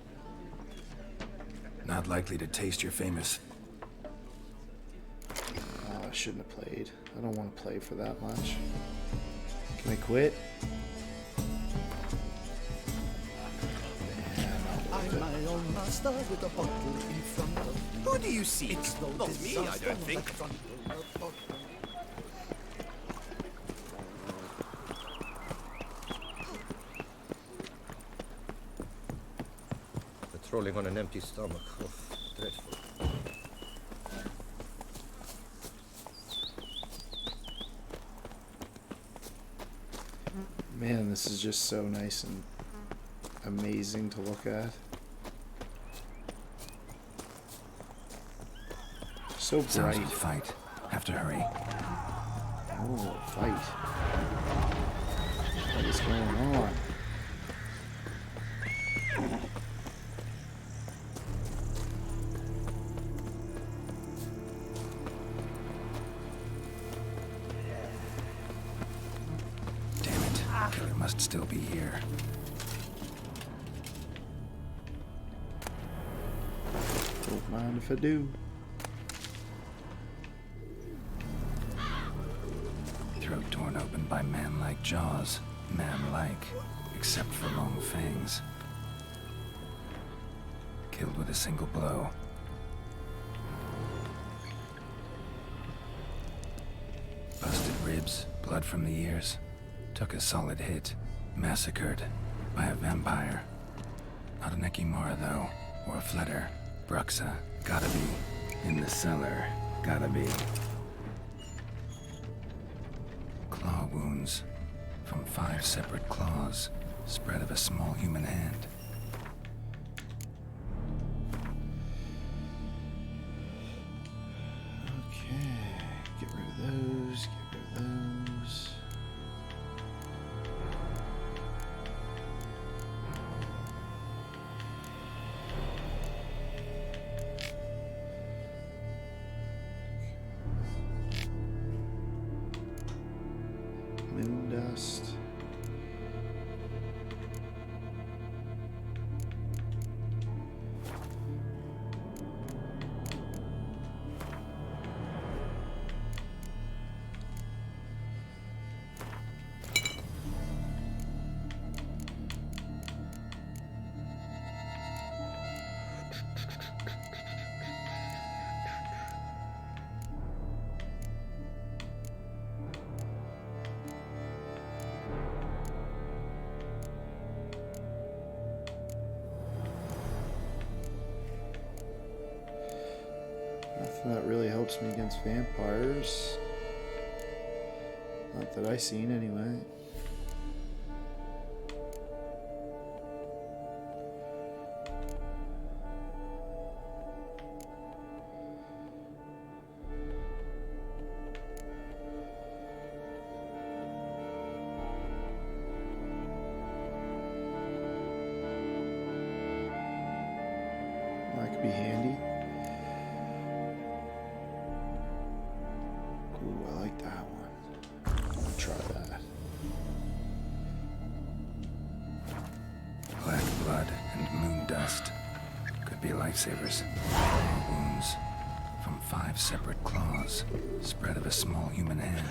Not likely to taste your famous... Oh, I shouldn't have played. I don't want to play for that much. Can I quit? I'm my own master with a bottle in front of me. Who do you see? It's no Not me, I don't think. Patrolling on an empty stomach. Oh, dreadful. Man, this is just so nice and amazing to look at. So Sounds bright. like a fight. Have to hurry. Oh, fight. What is going on? Damn it. Killer must still be here. Don't mind if I do. Throat torn open by man-like jaws. Man-like, except for long fangs. Killed with a single blow. corpse, blood from the ears. Took a solid hit. Massacred by a vampire. Not an Ekimara, though, or a Fletter. Bruxa. Gotta be. In the cellar. Gotta be. Claw wounds. From 5 separate claws. Spread of a small human hand. Okay, get rid of those, get rid of those. Moon dust. Nothing that really helps me against vampires. Not that I seen anyway. That could be handy. Ooh, I like that one. I'll try that. Black blood and moon dust. Could be lifesavers. Wounds from 5 separate claws. Spread of a small human hand.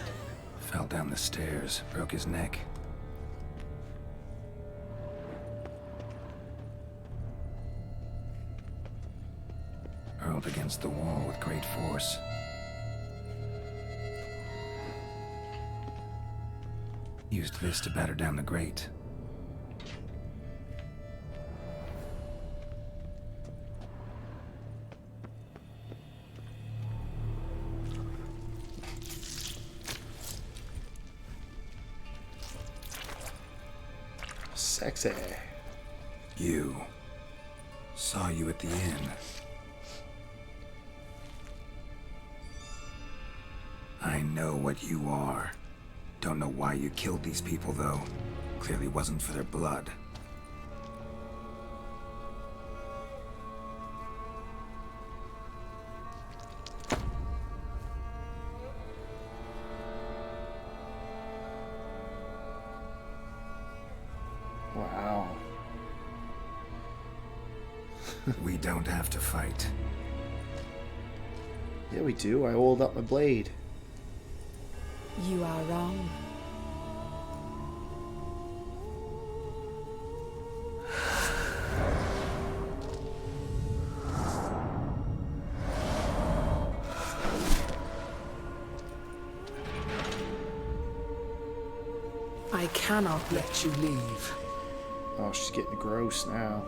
Fell down the stairs, broke his neck. Hurled against the wall with great force. Used this to batter down the grate. Sexy. You. Saw you at the inn. I know what you are. Don't know why you killed these people, though. Clearly wasn't for their blood. Wow. We don't have to fight. Yeah, we do. I oiled up my blade. You are wrong. I cannot let you leave. Oh, she's getting gross now.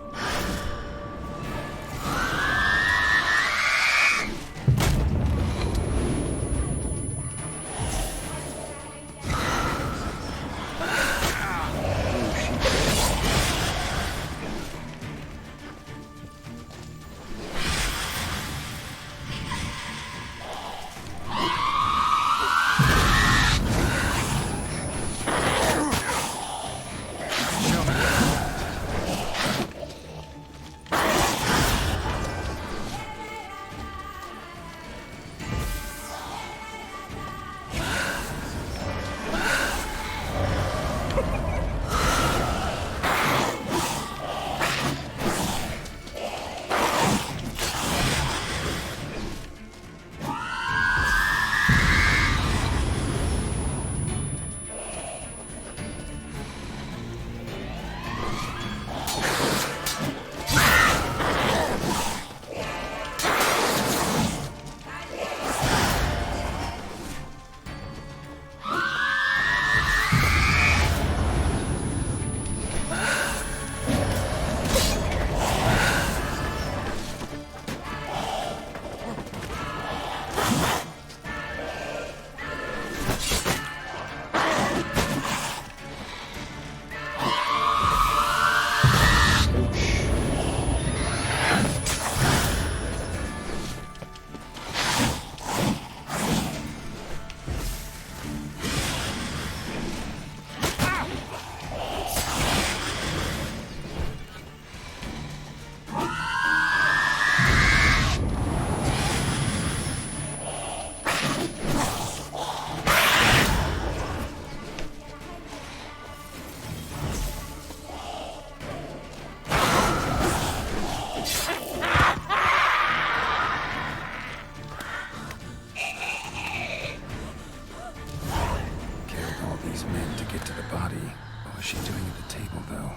men to get to the body. What was she doing at the table, though?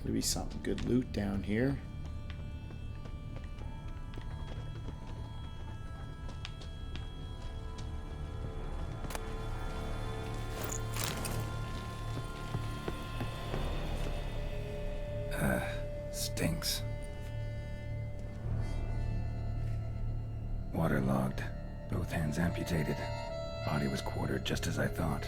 Could be some good loot down here. Stinks. Waterlogged. Both hands amputated. Body was quartered just as I thought.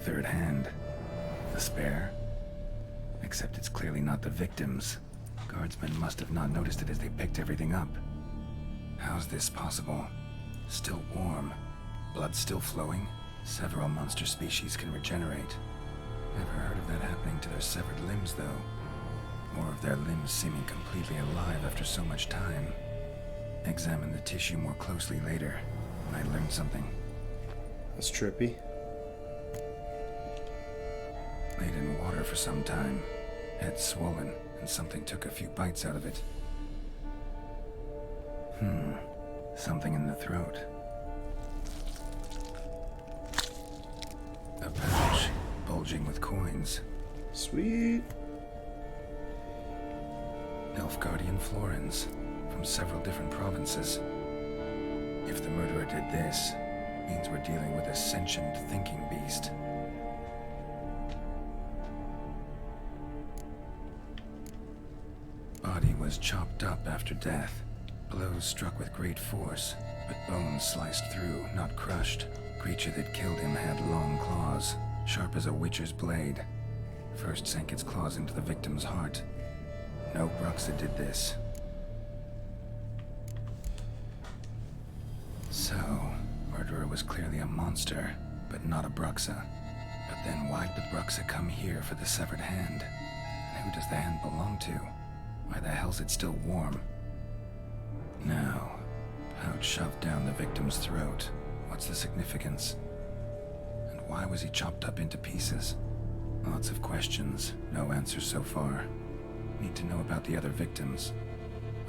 Third hand. The spare. Except it's clearly not the victim's. Guardsmen must have not noticed it as they picked everything up. How's this possible? Still warm. Blood still flowing? Several monster species can regenerate. Never heard of that happening to their severed limbs, though. Or of their limbs seeming completely alive after so much time. Examine the tissue more closely later. I learned something. That's trippy. Laid in water for some time. Head swollen, and something took a few bites out of it. Something in the throat. A pouch, bulging with coins. Sweet. Nilfgaardian florins, from several different provinces. If the murderer did this, means we're dealing with a sentient thinking beast. Body was chopped up after death. Blows struck with great force, but bones sliced through, not crushed. Creature that killed him had long claws, sharp as a witcher's blade. First sank its claws into the victim's heart. No Bruxa did this. So, murderer was clearly a monster, but not a Bruxa. But then why'd the Bruxa come here for the severed hand? And who does the hand belong to? Why the hell's it still warm? Now, pouch shoved down the victim's throat. What's the significance? And why was he chopped up into pieces? Lots of questions, no answers so far. Need to know about the other victims.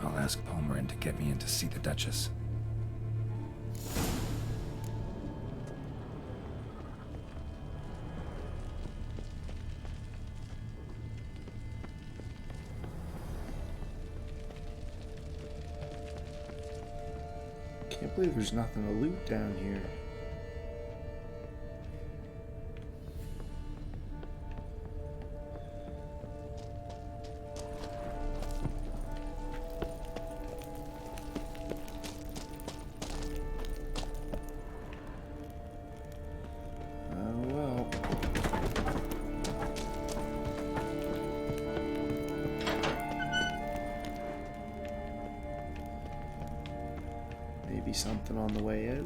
I'll ask Palmerin to get me in to see the Duchess. Can't believe there's nothing to loot down here. Maybe something on the way out.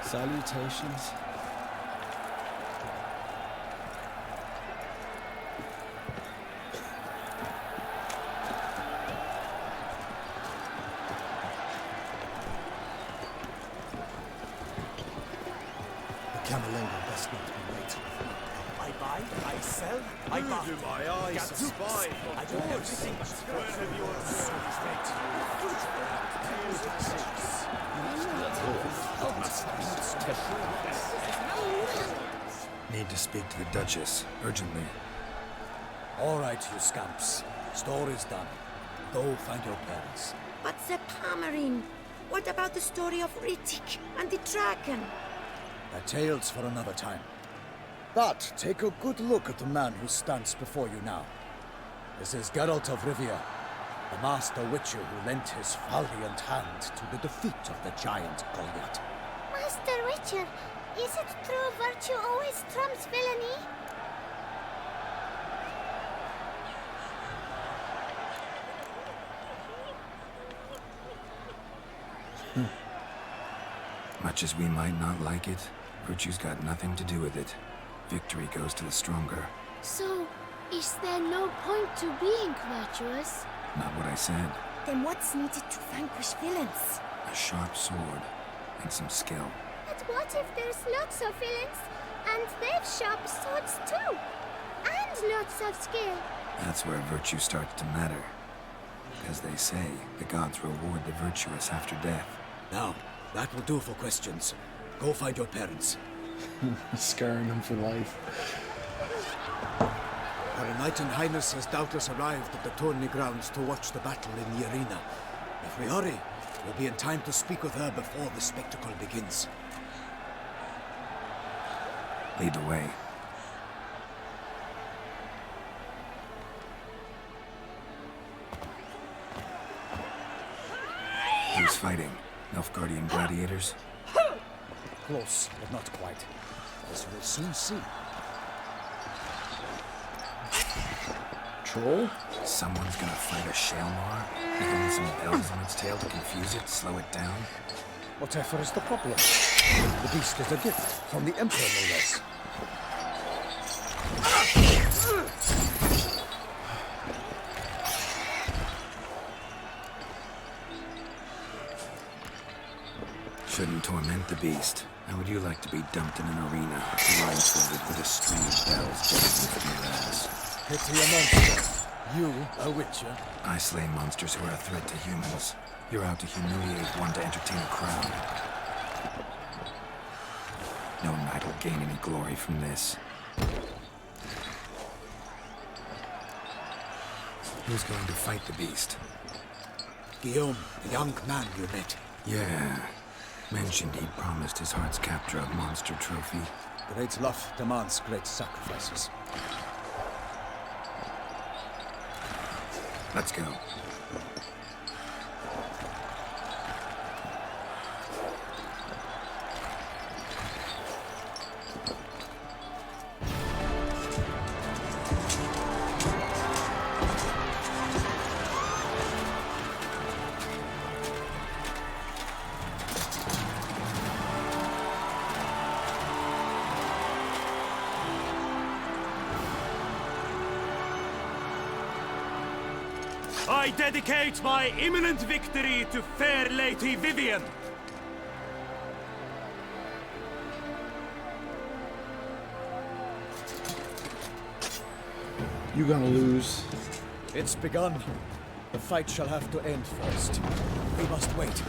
Salutations. The Camerlengo best not be late. I buy, I sell, I buy. Do my eyes Gadzooks. spy? I do everything but Where have your Need to speak to the Duchess, urgently. All right, you scamps. Story's done. Go find your parents. But the Palmerine, what about the story of Riddick and the dragon? They're tales for another time. But take a good look at the man who stands before you now. This is Geralt of Rivia, the master witcher who lent his valiant hand to the defeat of the giant Goliath. Master Witcher, is it true virtue always trumps villainy? Much as we might not like it, virtue's got nothing to do with it. Victory goes to the stronger. So, is there no point to being virtuous? Not what I said. Then what's needed to vanquish villains? A sharp sword and some skill. But what if there's lots of villains, and they've sharp swords too? And lots of skill? That's where virtue starts to matter. As they say, the gods reward the virtuous after death. Now, that will do for questions. Go find your parents. Scarring them for life. Her Knight and Highness has doubtless arrived at the tourney grounds to watch the battle in the arena. If we hurry, we'll be in time to speak with her before the spectacle begins. Lead the way. Who's fighting? Nilfgaardian gladiators? Close, but not quite. As we'll soon see. Troll? Someone's gonna fight a Shalmar? Even some bells on its tail to confuse it, slow it down? Whatever is the problem? The beast is a gift from the Emperor, no less. Shouldn't torment the beast. How would you like to be dumped in an arena, blindfolded with a string of bells bursting from your ass? Pity a monster. You, a witcher? I slay monsters who are a threat to humans. You're out to humiliate one to entertain a crowd. No knight will gain any glory from this. Who's going to fight the beast? Guillaume, the young man you met. Yeah. Mentioned he'd promised his heart's capture a monster trophy. Great love demands great sacrifices. Let's go. I dedicate my imminent victory to fair Lady Vivian. You gonna lose. It's begun. The fight shall have to end first. We must wait.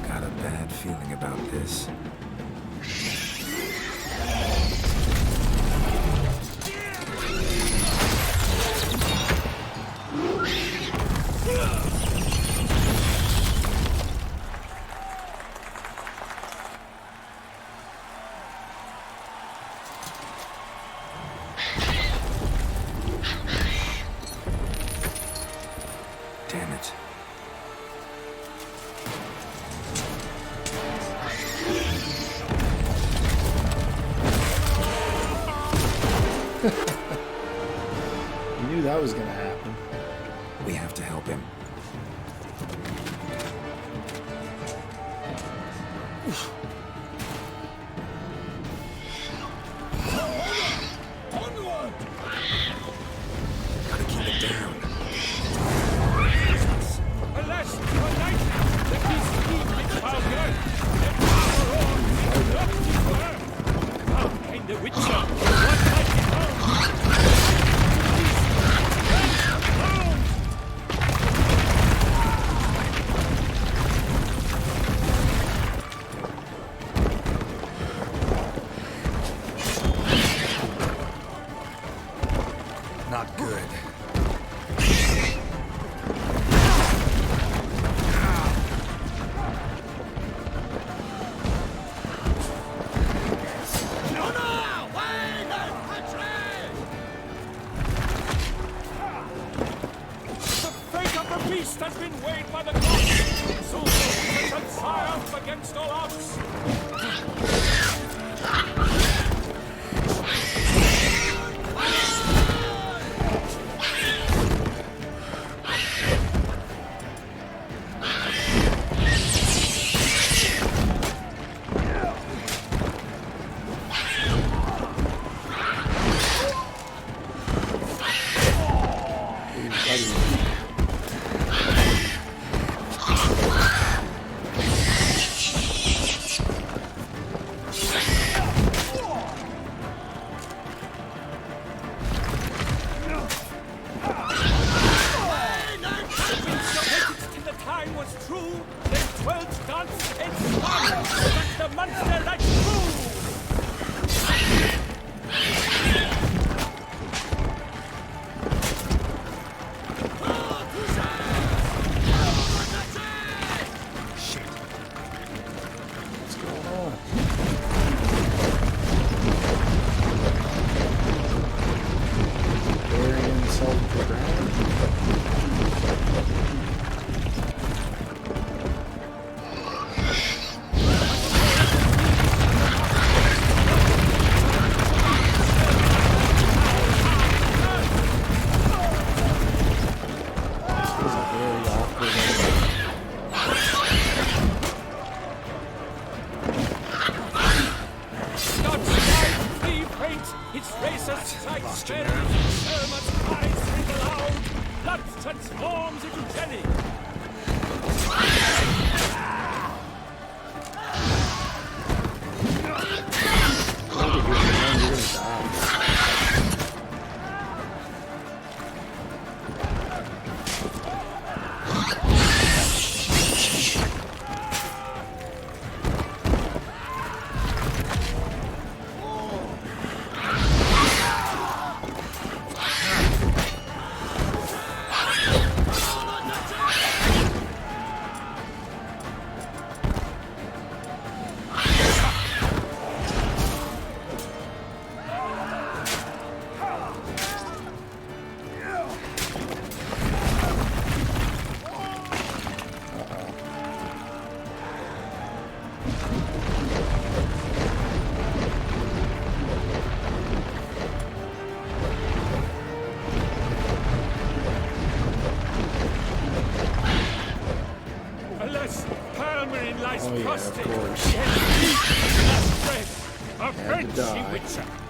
Got a bad feeling about this. Damn it. You knew that was gonna happen. We have to help him. Gotta keep it down. Alas, tonight, the beast keep its power. The power on. How can the Witcher? What might be found? Not good. The fate of the beast has been weighed by the gods. So the Witcher shall triumph against all odds. Transforms into jelly.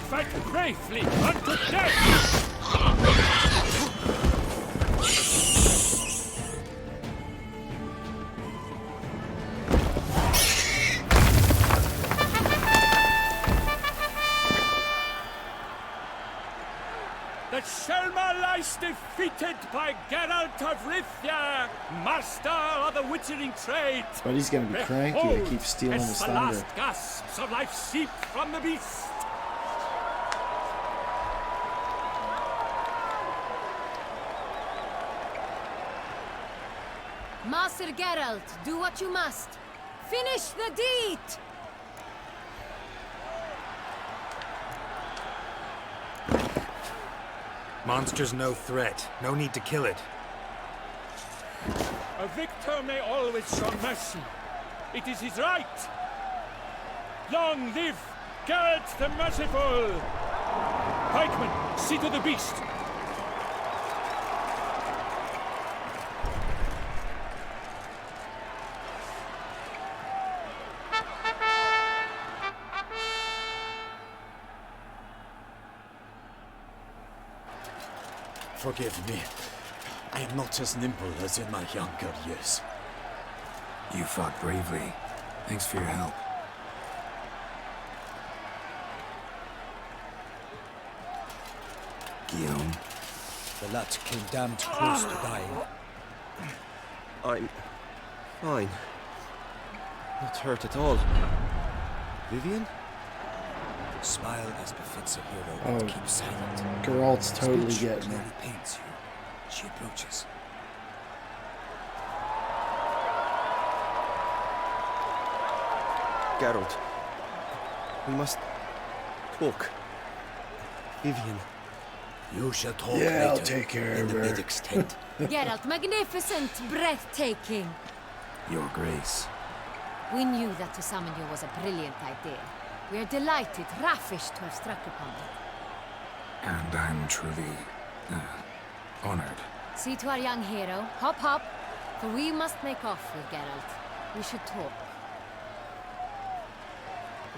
Fight bravely unto death! The Shelma lies defeated by Geralt of Rivia, master of the witchering trade. But he's gonna be cranky. They keep stealing his as the thunder. last gasps of life seep from the beast. Master Geralt, do what you must. Finish the deed! Monster's no threat. No need to kill it. A victor may always show mercy. It is his right. Long live Geralt the Merciful! Pikemen, see to the beast! Forgive me. I am not as nimble as in my younger years. You fought bravely. Thanks for your help. Guillaume. The lad came damned close to dying. I'm fine. Not hurt at all. Vivian? Smile as befits a hero and keep silent. Geralt's totally Speech getting it. clearly pains you. She approaches. Geralt. We must talk. Vivian. You shall talk Yeah, later I'll take care in of the her. medic's tent. Geralt, magnificent, breathtaking. Your Grace. We knew that to summon you was a brilliant idea. We are delighted, ravished to have struck upon it. And I'm truly honored. See to our young hero. Hop, hop. For we must make off with Geralt. We should talk.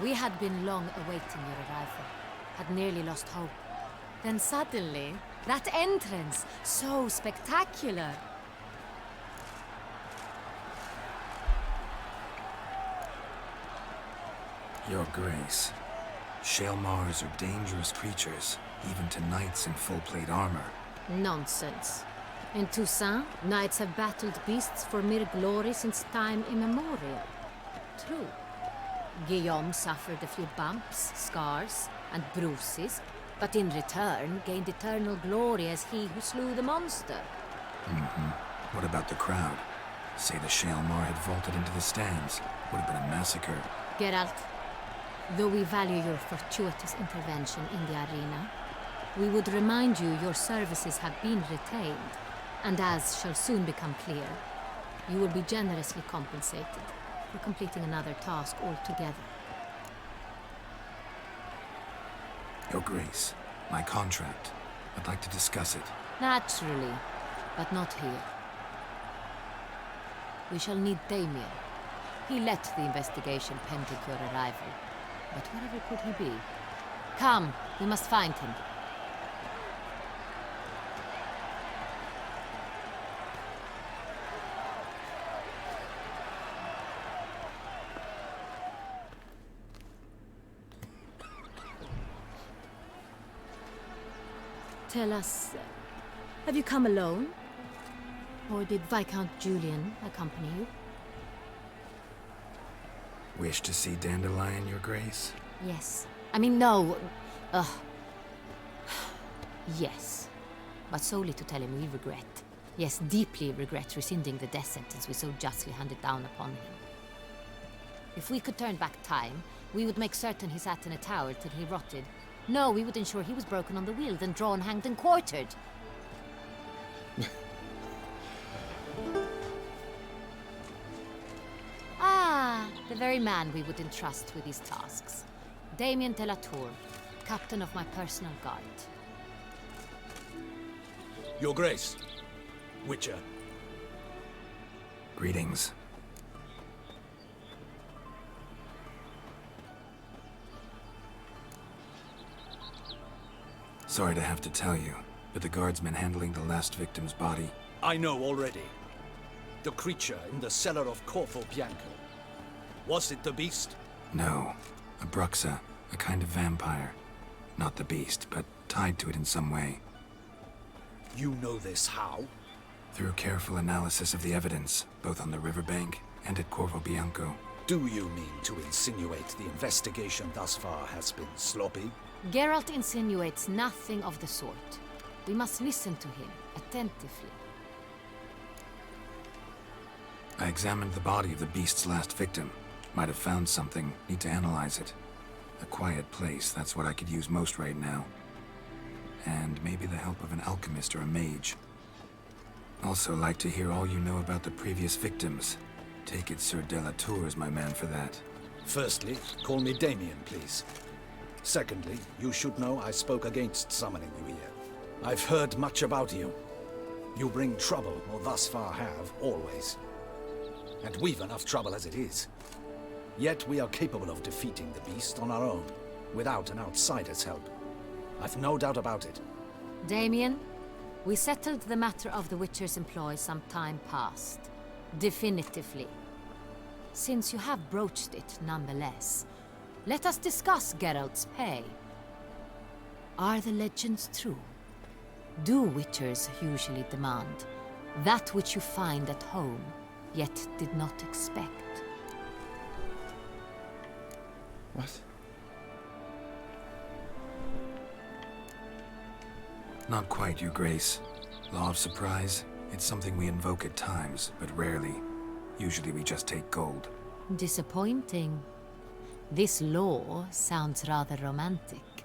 We had been long awaiting your arrival. Had nearly lost hope. Then suddenly, that entrance, so spectacular. Your Grace. Shaelmars are dangerous creatures, even to knights in full plate armor. Nonsense. In Toussaint, knights have battled beasts for mere glory since time immemorial. True. Guillaume suffered a few bumps, scars, and bruises, but in return gained eternal glory as he who slew the monster. What about the crowd? Say the Shaelmar had vaulted into the stands. Would have been a massacre. Geralt, though we value your fortuitous intervention in the arena, we would remind you your services have been retained, and as shall soon become clear, you will be generously compensated for completing another task altogether. Your Grace, my contract. I'd like to discuss it. Naturally, but not here. We shall need Damien. He led the investigation pending your arrival. But wherever could he be? Come, we must find him. Tell us, have you come alone? Or did Viscount Julian accompany you? Wish to see Dandelion, Your Grace? Yes. I mean, no. Yes. But solely to tell him we regret. Yes, deeply regret rescinding the death sentence we so justly handed down upon him. If we could turn back time, we would make certain he sat in a tower till he rotted. No, we would ensure he was broken on the wheel, then drawn, hanged, and quartered. The very man we would entrust with these tasks. Damien de la Tour, captain of my personal guard. Your Grace. Witcher. Greetings. Sorry to have to tell you, but the guardsman handling the last victim's body... I know already. The creature in the cellar of Corvo Bianco. Was it the beast? No. A Bruxa. A kind of vampire. Not the beast, but tied to it in some way. You know this how? Through careful analysis of the evidence, both on the riverbank and at Corvo Bianco. Do you mean to insinuate the investigation thus far has been sloppy? Geralt insinuates nothing of the sort. We must listen to him attentively. I examined the body of the beast's last victim. Might have found something. Need to analyze it. A quiet place, that's what I could use most right now. And maybe the help of an alchemist or a mage. Also like to hear all you know about the previous victims. Take it Sir de la Tour is my man for that. Firstly, call me Damien, please. Secondly, you should know I spoke against summoning you here. I've heard much about you. You bring trouble, or thus far have, always. And we've enough trouble as it is. Yet we are capable of defeating the beast on our own, without an outsider's help. I've no doubt about it. Damien, we settled the matter of the Witcher's employ some time past. Definitively. Since you have broached it nonetheless, let us discuss Geralt's pay. Are the legends true? Do Witchers usually demand that which you find at home, yet did not expect? What? Not quite, Your Grace. Law of surprise, it's something we invoke at times, but rarely. Usually we just take gold. Disappointing. This law sounds rather romantic.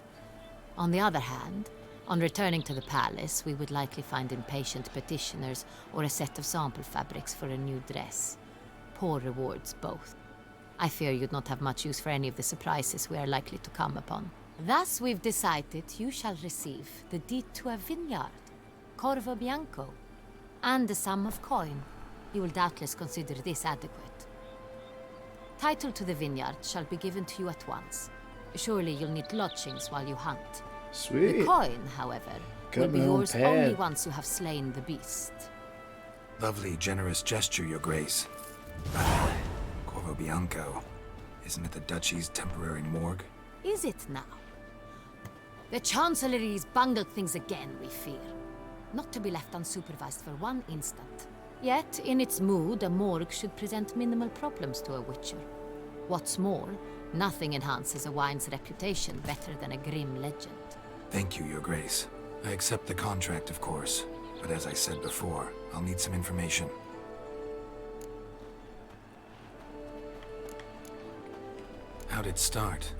On the other hand, on returning to the palace, we would likely find impatient petitioners or a set of sample fabrics for a new dress. Poor rewards, both. I fear you'd not have much use for any of the surprises we are likely to come upon. Thus, we've decided you shall receive the deed to a vineyard, Corvo Bianco, and a sum of coin. You will doubtless consider this adequate. Title to the vineyard shall be given to you at once. Surely you'll need lodgings while you hunt. Sweet. The coin, however, will be yours only once you have slain the beast. Lovely, generous gesture, Your Grace. Corvo Bianco. Isn't it the Duchy's temporary morgue? Is it now? The Chancellery's bungled things again, we fear. Not to be left unsupervised for one instant. Yet, in its mood, a morgue should present minimal problems to a Witcher. What's more, nothing enhances a wine's reputation better than a grim legend. Thank you, Your Grace. I accept the contract, of course. But as I said before, I'll need some information. How'd it start?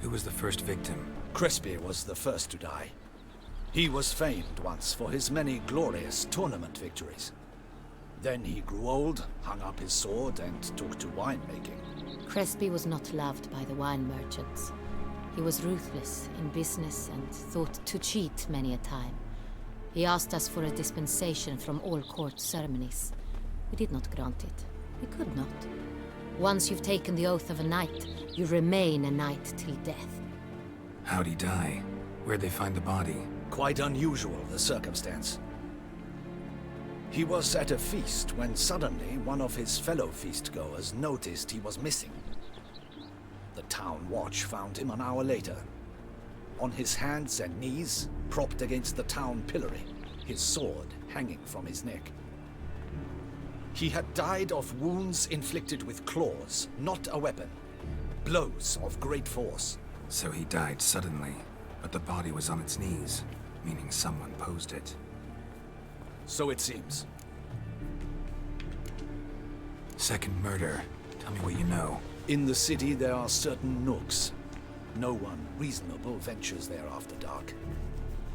Who was the first victim? Crespi was the first to die. He was famed once for his many glorious tournament victories. Then he grew old, hung up his sword, and took to winemaking. Crespi was not loved by the wine merchants. He was ruthless in business and thought to cheat many a time. He asked us for a dispensation from all court ceremonies. We did not grant it. We could not. Once you've taken the oath of a knight, you remain a knight till death. How'd he die? Where'd they find the body? Quite unusual, the circumstance. He was at a feast when suddenly one of his fellow feastgoers noticed he was missing. The town watch found him an hour later. On his hands and knees, propped against the town pillory, his sword hanging from his neck. He had died of wounds inflicted with claws, not a weapon. Blows of great force. So he died suddenly, but the body was on its knees, meaning someone posed it. So it seems. Second murder. Tell me what you know. In the city there are certain nooks. No one reasonable ventures there after dark.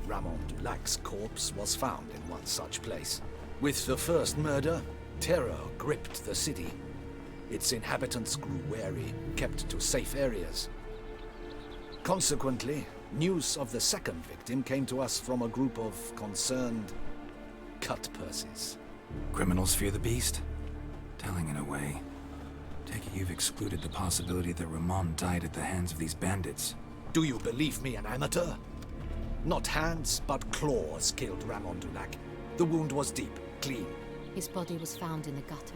Ramon Dulac's corpse was found in one such place. With the first murder, terror gripped the city. Its inhabitants grew wary, kept to safe areas. Consequently, news of the second victim came to us from a group of concerned cut-purses. Criminals fear the beast? Telling in a way. Take it you've excluded the possibility that Ramon died at the hands of these bandits. Do you believe me an amateur? Not hands, but claws killed Ramon Dulac. The wound was deep, clean. His body was found in the gutter,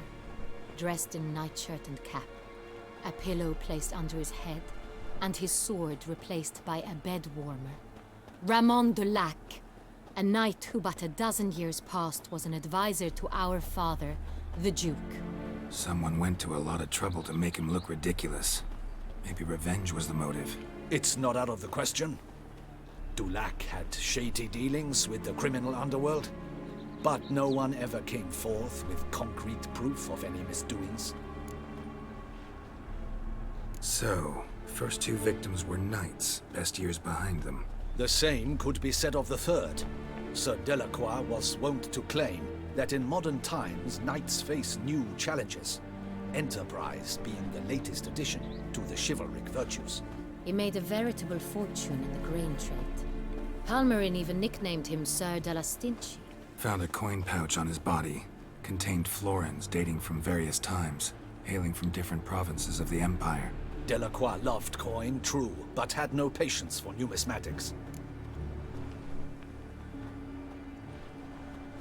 dressed in nightshirt and cap, a pillow placed under his head, and his sword replaced by a bed warmer. Ramon Dulac, a knight who but a dozen years past was an advisor to our father, the Duke. Someone went to a lot of trouble to make him look ridiculous. Maybe revenge was the motive. It's not out of the question. Dulac had shady dealings with the criminal underworld, but no one ever came forth with concrete proof of any misdoings. So, first two victims were knights, best years behind them. The same could be said of the third. Sir Delacroix was wont to claim that in modern times knights face new challenges, enterprise being the latest addition to the chivalric virtues. He made a veritable fortune in the grain trade. Palmerin even nicknamed him Sir de la Stinchi. Found a coin pouch on his body. Contained florins dating from various times, hailing from different provinces of the Empire. Delacroix loved coin, true, but had no patience for numismatics.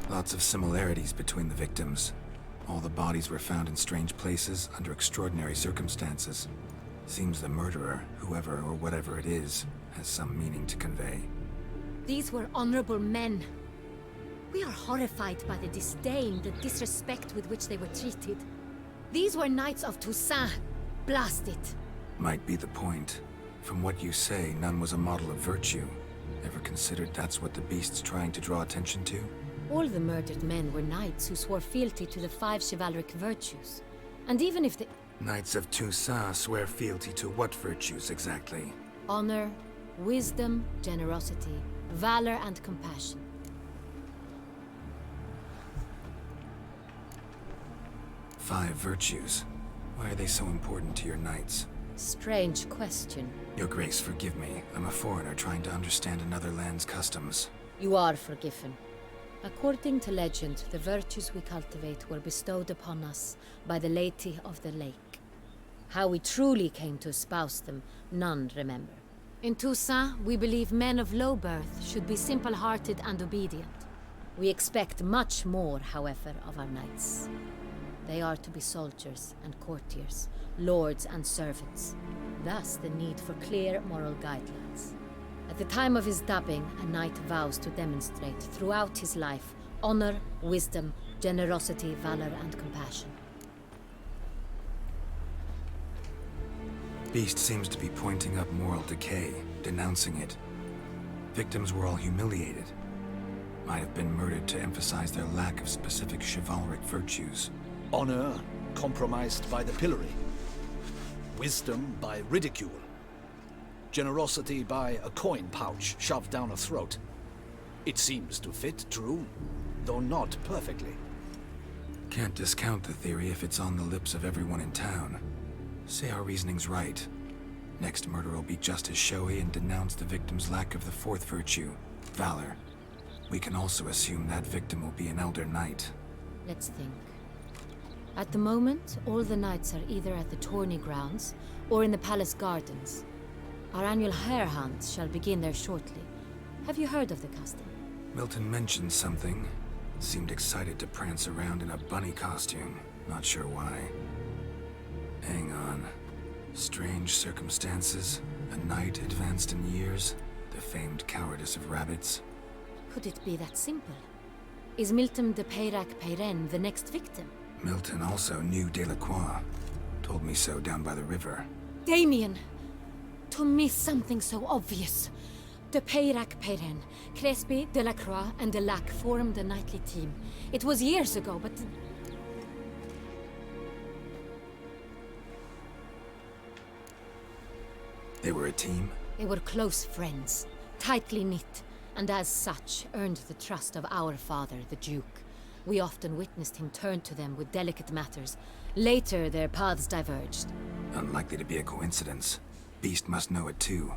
Lots of similarities between the victims. All the bodies were found in strange places under extraordinary circumstances. Seems the murderer, whoever or whatever it is, has some meaning to convey. These were honorable men. We are horrified by the disdain, the disrespect with which they were treated. These were knights of Toussaint. Blast it. Might be the point. From what you say, none was a model of virtue. Ever considered that's what the beast's trying to draw attention to? All the murdered men were knights who swore fealty to the 5 chivalric virtues. And even if the... Knights of Toussaint swear fealty to what virtues exactly? Honor, wisdom, generosity, valor, and compassion. Five virtues. Why are they so important to your knights? Strange question. Your Grace, forgive me. I'm a foreigner trying to understand another land's customs. You are forgiven. According to legend, the virtues we cultivate were bestowed upon us by the Lady of the Lake. How we truly came to espouse them, none remember. In Toussaint, we believe men of low birth should be simple-hearted and obedient. We expect much more, however, of our knights. They are to be soldiers and courtiers, lords and servants. Thus the need for clear moral guidelines. At the time of his dubbing, a knight vows to demonstrate throughout his life honor, wisdom, generosity, valor, and compassion. Beast seems to be pointing up moral decay, denouncing it. Victims were all humiliated. Might have been murdered to emphasize their lack of specific chivalric virtues. Honor compromised by the pillory. Wisdom by ridicule. Generosity by a coin pouch shoved down a throat. It seems to fit, true, though not perfectly. Can't discount the theory if it's on the lips of everyone in town. Say our reasoning's right. Next murder will be just as showy and denounce the victim's lack of the fourth virtue, valor. We can also assume that victim will be an elder knight. Let's think. At the moment, all the knights are either at the tourney grounds or in the palace gardens. Our annual hare hunt shall begin there shortly. Have you heard of the custom? Milton mentioned something. Seemed excited to prance around in a bunny costume. Not sure why. Hang on. Strange circumstances. A knight advanced in years. The famed cowardice of rabbits. Could it be that simple? Is Milton de Peyrac-Peyren the next victim? Milton also knew Delacroix. Told me so down by the river. Damien! To miss something so obvious. De Peyrac-Peyren, Crespi, Delacroix, and Delac formed a knightly team. It was years ago, but... They were a team? They were close friends, tightly knit, and as such earned the trust of our father, the Duke. We often witnessed him turn to them with delicate matters. Later, their paths diverged. Unlikely to be a coincidence. Beast must know it too.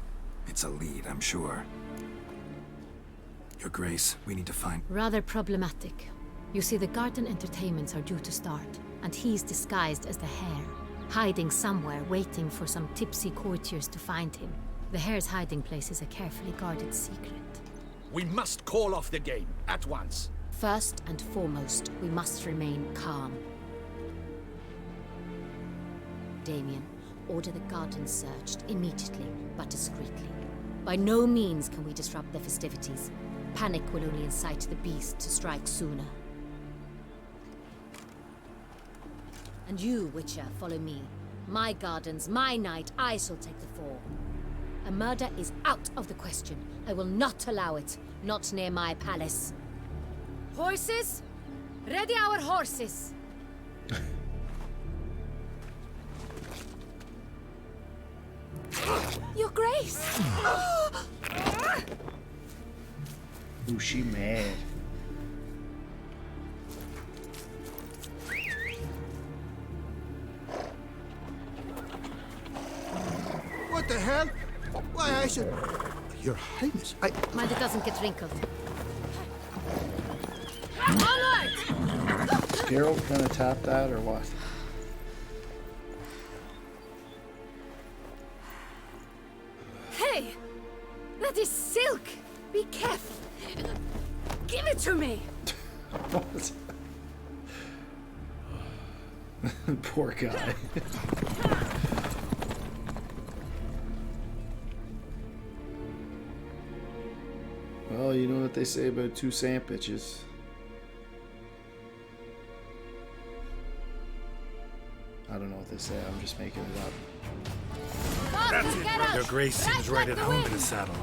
It's a lead, I'm sure. Your Grace, we need to find... Rather problematic. You see, the garden entertainments are due to start, and he's disguised as the hare, hiding somewhere, waiting for some tipsy courtiers to find him. The hare's hiding place is a carefully guarded secret. We must call off the game, at once. First and foremost, we must remain calm. Damien, order the garden searched immediately, but discreetly. By no means can we disrupt the festivities. Panic will only incite the beast to strike sooner. And you, Witcher, follow me. My gardens, my night, I shall take the fall. A murder is out of the question. I will not allow it. Not near my palace. Horses? Ready our horses! Your Grace! Ooh, she mad. What the hell? Why, I should... Your Highness, I... Mind it doesn't get wrinkled. Onward! Is Geralt gonna tap that or what? Hey! That is silk! Be careful! Give it to me! What? Poor guy. Well, you know what they say about two sand bitches. I don't know what they say, I'm just making it up. That's it, Your Grace seems right at home in the saddle.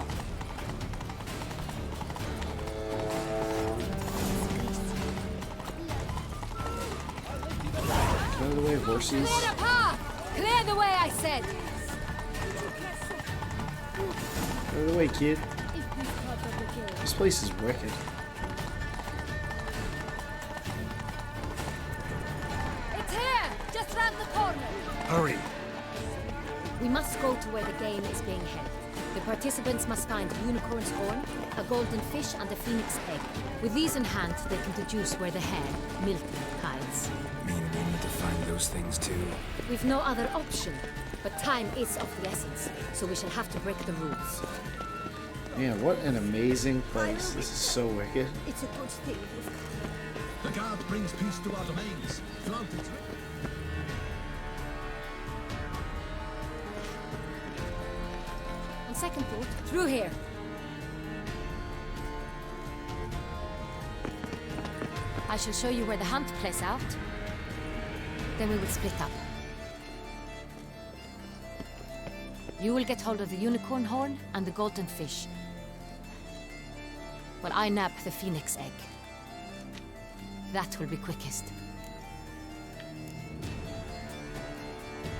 Out of the way, horses. Clear the path! Clear the way, I said! Out of the way, kid. This place is wicked. It's here! Just round the corner! Hurry! We must go to where the game is being held. The participants must find a unicorn's horn, a golden fish, and a phoenix egg. With these in hand, they can deduce where the hare, Milton, hides. Mean we need to find those things too? We've no other option, but time is of the essence, so we shall have to break the rules. Man, what an amazing place. This is so wicked. It's a good thing we've come. The guard brings peace to our domains. Flaunt it. On second thought, through here. I shall show you where the hunt plays out. Then we will split up. You will get hold of the unicorn horn and the golden fish, while I nab the phoenix egg. That will be quickest.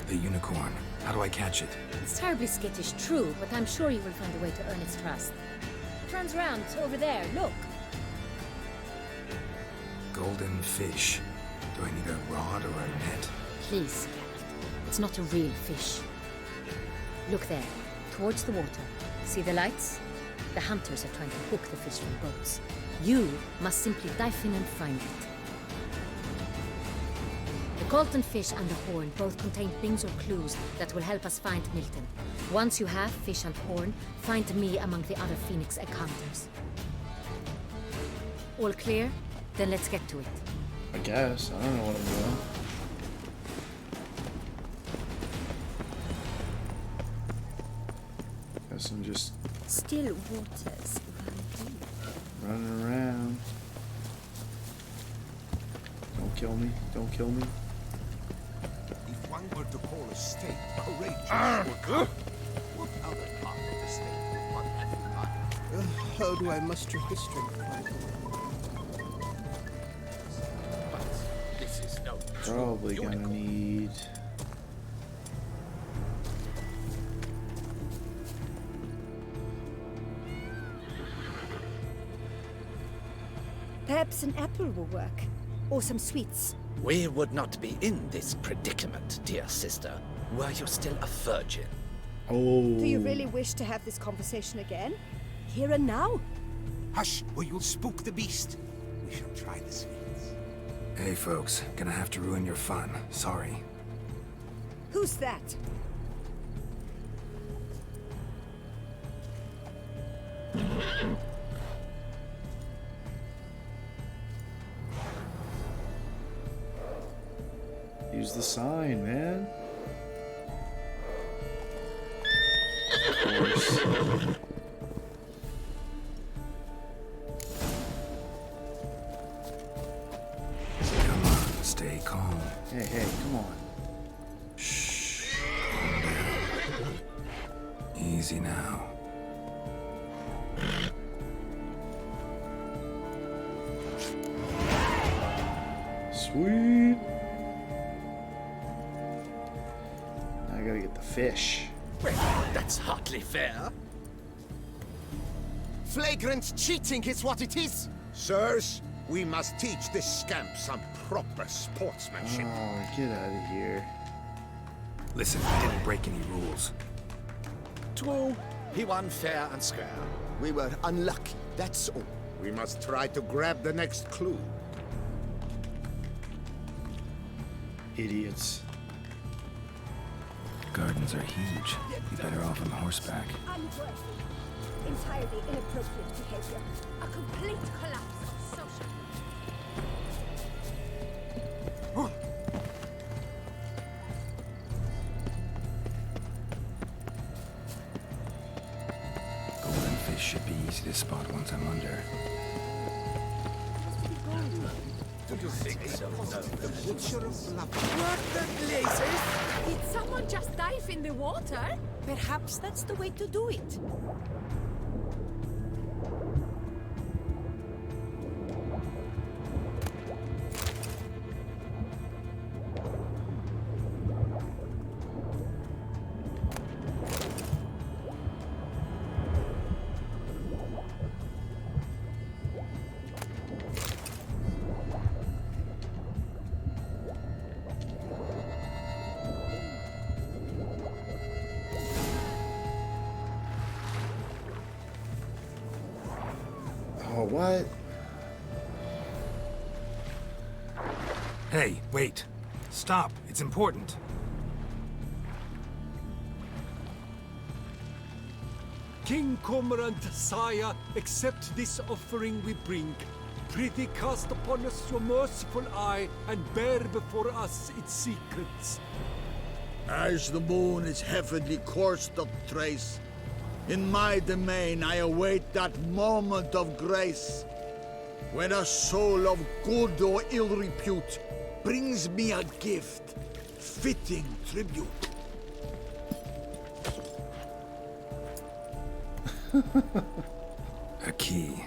The unicorn. How do I catch it? It's terribly skittish, true, but I'm sure you will find a way to earn its trust. It runs round over there, look. Golden fish. Do I need a rod or a net? Please, Geralt. It's not a real fish. Look there, towards the water. See the lights? The hunters are trying to hook the fish from boats. You must simply dive in and find it. The golden fish and the horn both contain things or clues that will help us find Milton. Once you have fish and horn, find me among the other phoenix egg hunters. All clear? Then let's get to it. I guess. I don't know what I'm doing. Guess I'm just Still waters. running around. Don't kill me. Don't kill me. If one were to call a state courageous or coward, what other part of the state would one have in mind? How do I muster history? But this is no Probably true gonna unicorn. need. Perhaps an apple will work. Or some sweets. We would not be in this predicament, dear sister, were you still a virgin. Oh. Do you really wish to have this conversation again? Here and now? Hush, or you'll spook the beast. We shall try the sweets. Hey folks, gonna have to ruin your fun. Sorry. Who's that? Use the sign, man. Of course. Come on, stay calm. Hey, hey, come on. Shh. Calm down. Easy now. Sweet. I gotta get the fish. Well, that's hardly fair. Flagrant cheating is what it is. Sirs, we must teach this scamp some proper sportsmanship. Oh, get out of here. Listen, I didn't break any rules. True, he won fair and square. We were unlucky, that's all. We must try to grab the next clue. Idiots. Gardens are huge. Be better off on horseback. Ungrateful. Entirely inappropriate behavior. A complete collapse of social. Golden fish should be easy to spot once I'm under. Do you think so? The butcher of love. What the blazes? Did someone just dive in the water? Perhaps that's the way to do it. Oh, what? Hey, wait. Stop. It's important. King Cormorant, sire, accept this offering we bring. Prithee cast upon us your merciful eye, and bear before us its secrets. As the moon is heavenly coursed of trace, in my domain I await that moment of grace, when a soul of good or ill repute brings me a gift, fitting tribute. A key.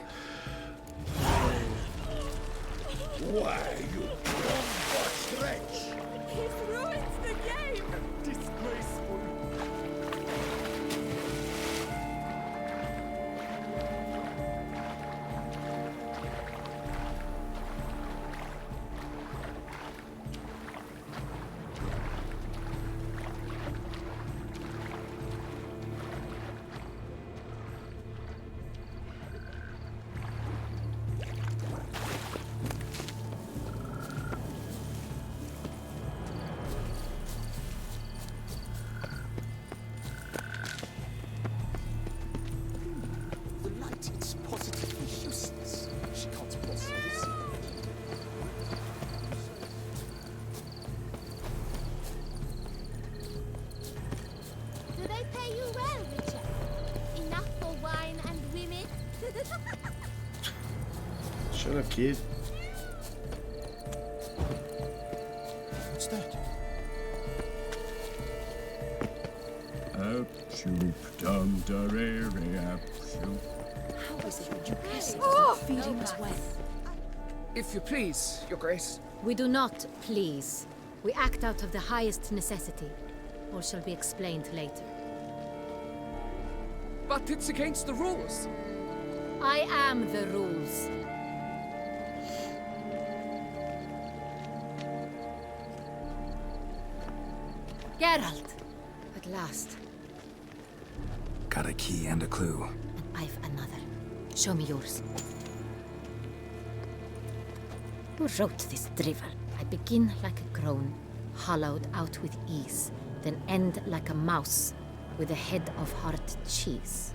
Why, you drunk wretch! He's ruined the game! Disgraceful! The light, it's positively useless. She can't possibly see it. Do they pay you well, Richard? Enough for wine and women? Shut up, kid. What's that? Absolute dum darere, absolute. How is it that you guys feeding us well? If you please, Your Grace. We do not please. We act out of the highest necessity. Or shall be explained later. But it's against the rules. I am the rules. Geralt! At last. Got a key and a clue. And I've another. Show me yours. Who wrote this drivel? I begin like a crone, hollowed out with ease, then end like a mouse, with a head of hard cheese.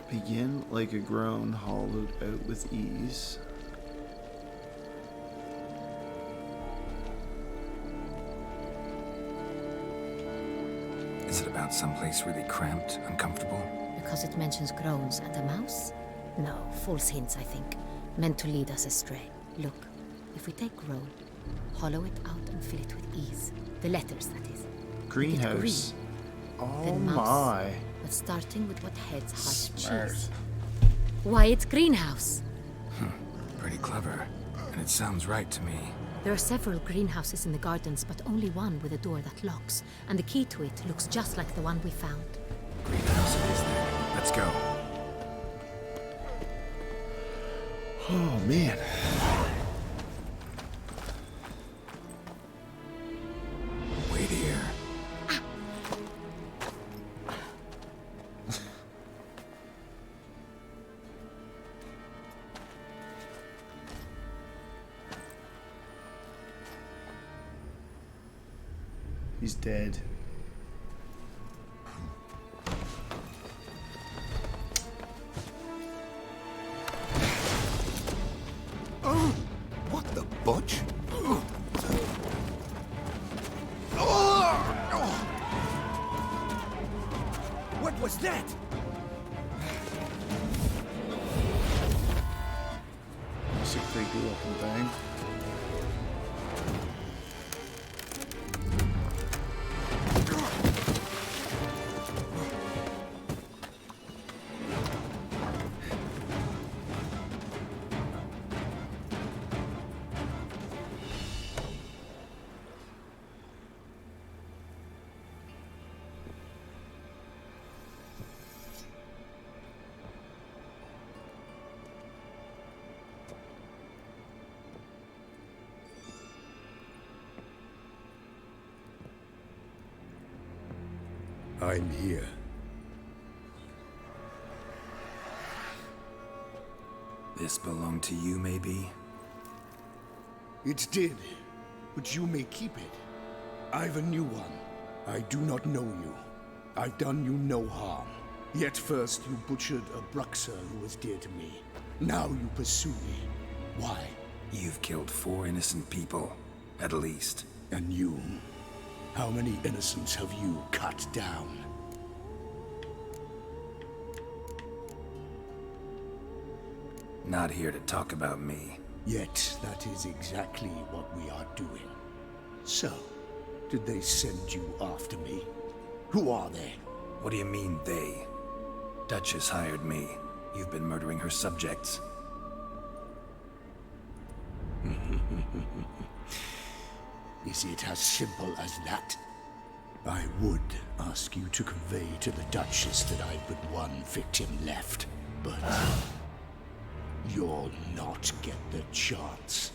Begin like a groan, hollowed out with ease. Is it about someplace really cramped, uncomfortable? Because it mentions groans and a mouse? No, false hints, I think. Meant to lead us astray. Look, if we take groan, hollow it out and fill it with ease. The letters, that is. Greenhouse. Oh Then mouse. my. But starting with what heads hard Smart. cheese. Why, it's greenhouse. Pretty clever. And it sounds right to me. There are several greenhouses in the gardens, but only one with a door that locks, and the key to it looks just like the one we found. Greenhouse it is then. Let's go. Oh, man. Wait here. He's dead. Oh, what the butch? What was that? That's a creepy looking thing. I'm here. This belonged to you, maybe? It did, but you may keep it. I've a new one. I do not know you. I've done you no harm. Yet first you butchered a Bruxer who was dear to me. Now you pursue me. Why? You've killed 4 innocent people, at least. And you? How many innocents have you cut down? Not here to talk about me. Yet that is exactly what we are doing. So, did they send you after me? Who are they? What do you mean, they? Duchess hired me. You've been murdering her subjects. Is it as simple as that? I would ask you to convey to the Duchess that I've but one victim left, but you'll not get the chance.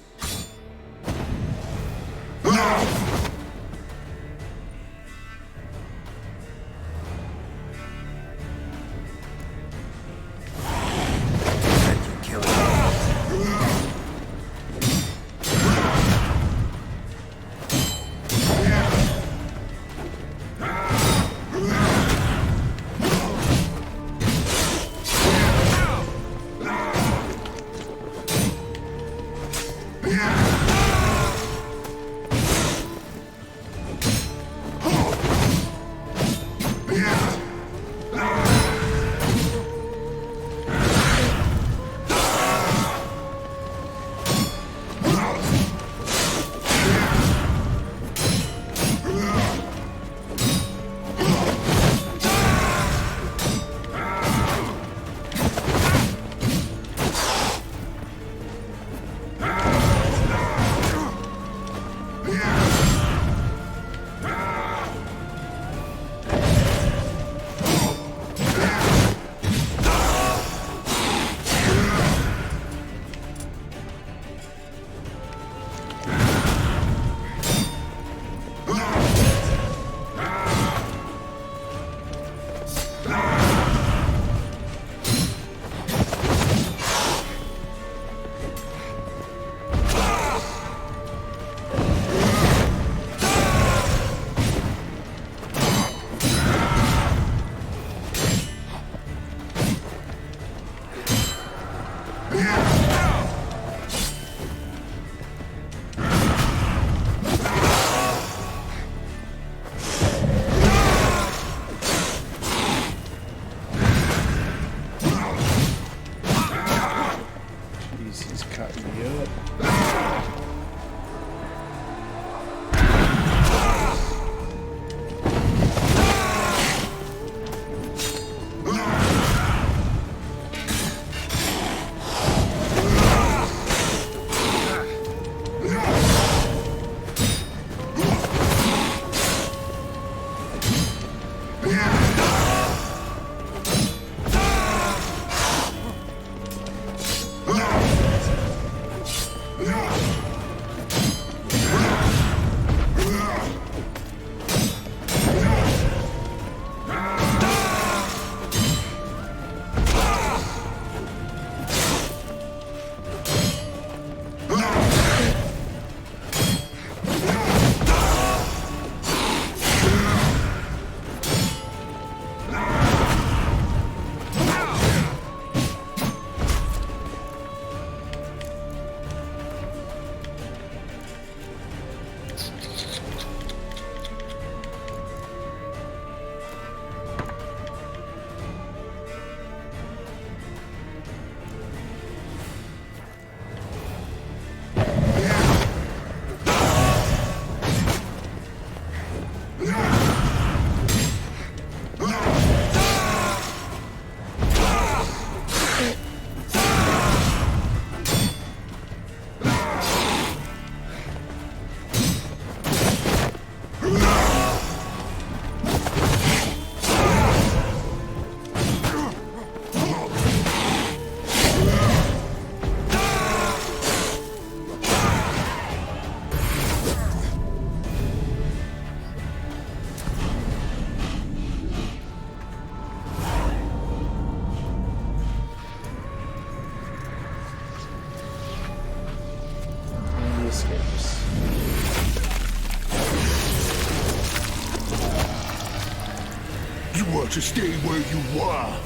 were to stay where you were.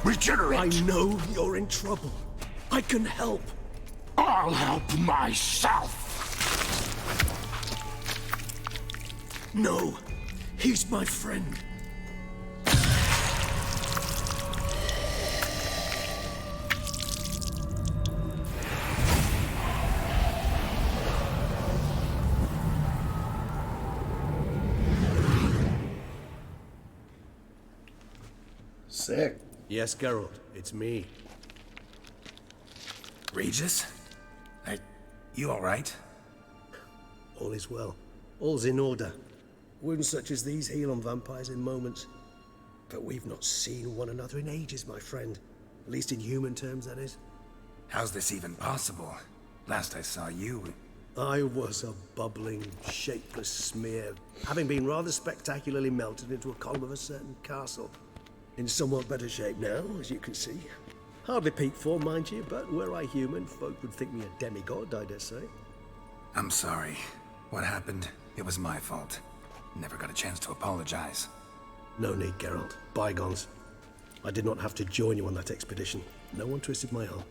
Regenerate! I know you're in trouble. I can help. I'll help myself! No, he's my friend. Sick. Yes, Geralt, it's me. Regis? You alright? All is well. All's in order. Wounds such as these heal on vampires in moments. But we've not seen one another in ages, my friend. At least in human terms, that is. How's this even possible? Last I saw you... I was a bubbling, shapeless smear, having been rather spectacularly melted into a column of a certain castle. In somewhat better shape now, as you can see. Hardly peak form, mind you, but were I human, folk would think me a demigod, I dare say. I'm sorry. What happened, it was my fault. Never got a chance to apologize. No need, Geralt. Bygones. I did not have to join you on that expedition. No one twisted my arm.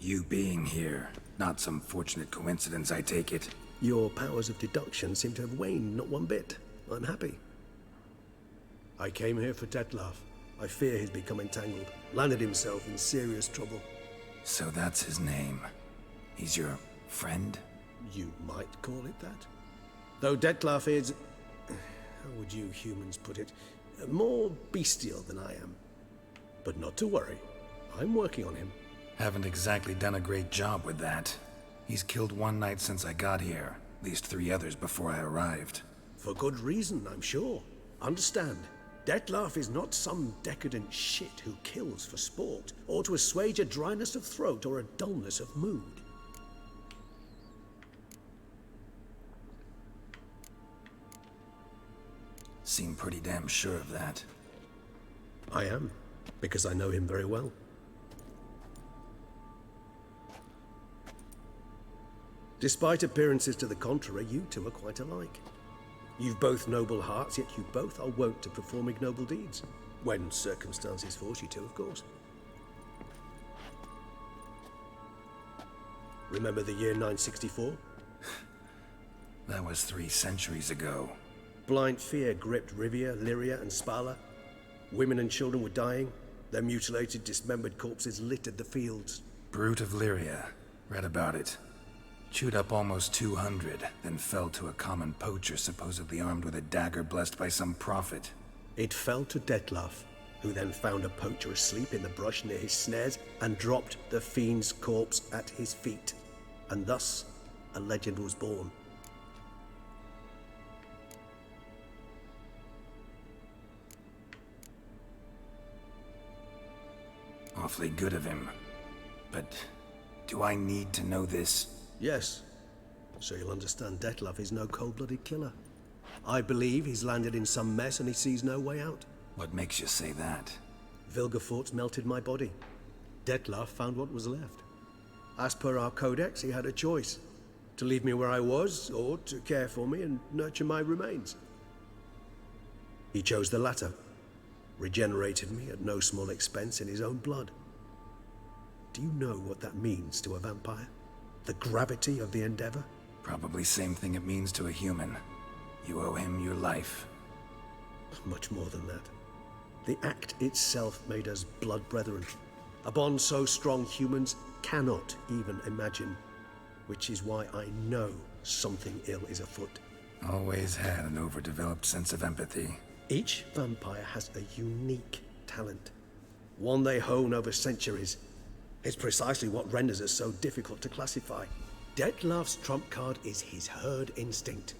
You being here, not some fortunate coincidence, I take it. Your powers of deduction seem to have waned not one bit. I'm happy. I came here for Dettlaff. I fear he's become entangled, landed himself in serious trouble. So that's his name. He's your friend? You might call it that. Though Dettlaff is... how would you humans put it? More bestial than I am. But not to worry. I'm working on him. Haven't exactly done a great job with that. He's killed one knight since I got here. At least 3 others before I arrived. For good reason, I'm sure. Understand, Dettlaff is not some decadent shit who kills for sport, or to assuage a dryness of throat or a dullness of mood. Seem pretty damn sure of that. I am, because I know him very well. Despite appearances to the contrary, you two are quite alike. You've both noble hearts, yet you both are wont to perform ignoble deeds. When circumstances force you to, of course. Remember the year 964? That was 3 centuries ago. Blind fear gripped Rivia, Lyria, and Spala. Women and children were dying. Their mutilated, dismembered corpses littered the fields. Brute of Lyria. Read about it. Chewed up almost 200, then fell to a common poacher supposedly armed with a dagger blessed by some prophet. It fell to Dettlaff, who then found a poacher asleep in the brush near his snares and dropped the fiend's corpse at his feet. And thus, a legend was born. Awfully good of him. But do I need to know this? Yes. So you'll understand Dettlaff is no cold-blooded killer. I believe he's landed in some mess and he sees no way out. What makes you say that? Vilgefortz melted my body. Dettlaff found what was left. As per our codex, he had a choice. To leave me where I was, or to care for me and nurture my remains. He chose the latter. Regenerated me at no small expense in his own blood. Do you know what that means to a vampire? The gravity of the endeavor? Probably same thing it means to a human. You owe him your life. Much more than that. The act itself made us blood brethren. A bond so strong humans cannot even imagine. Which is why I know something ill is afoot. Always had an overdeveloped sense of empathy. Each vampire has a unique talent. One they hone over centuries. It's precisely what renders us so difficult to classify. Dettlaff's trump card is his herd instinct,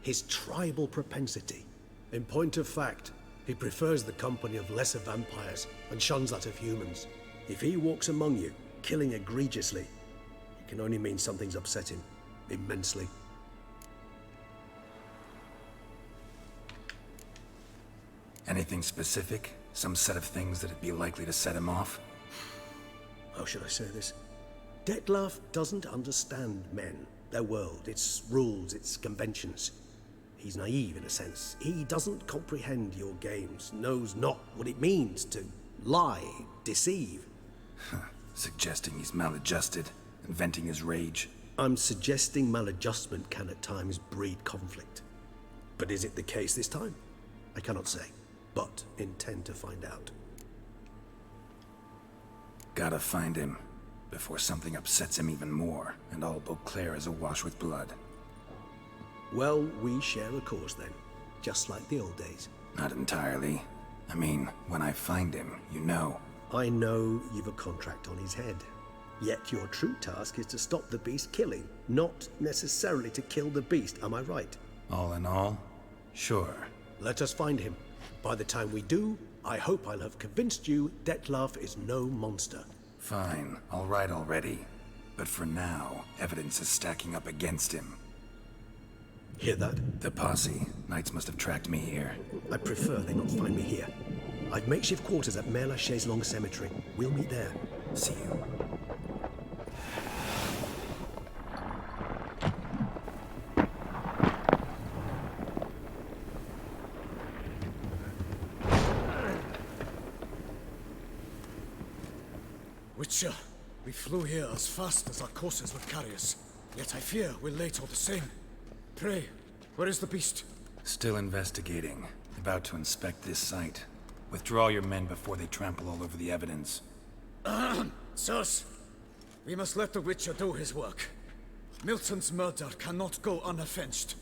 his tribal propensity. In point of fact, he prefers the company of lesser vampires and shuns that of humans. If he walks among you, killing egregiously, it can only mean something's upset him, immensely. Anything specific? Some set of things that'd be likely to set him off? How should I say this? Dettlaff doesn't understand men, their world, its rules, its conventions. He's naive in a sense. He doesn't comprehend your games, knows not what it means to lie, deceive. Suggesting he's maladjusted and venting his rage. I'm suggesting maladjustment can at times breed conflict. But is it the case this time? I cannot say, but intend to find out. Gotta find him before something upsets him even more and all Beauclair is awash with blood. Well, we share a cause then, just like the old days. Not entirely. I mean, when I find him, you know. I know you've a contract on his head. Yet your true task is to stop the beast killing, not necessarily to kill the beast, am I right? All in all, sure. Let us find him. By the time we do, I hope I'll have convinced you Dettlaff is no monster. Fine, all right already. But for now, evidence is stacking up against him. Hear that? The posse. Knights must have tracked me here. I prefer they not find me here. I've makeshift quarters at Mère Lachaise Long Cemetery. We'll meet there. See you. Witcher, we flew here as fast as our courses would carry us. Yet I fear we're late all the same. Pray, where is the beast? Still investigating. About to inspect this site. Withdraw your men before they trample all over the evidence. Sirs, we must let the Witcher do his work. Milton's murder cannot go unavenged.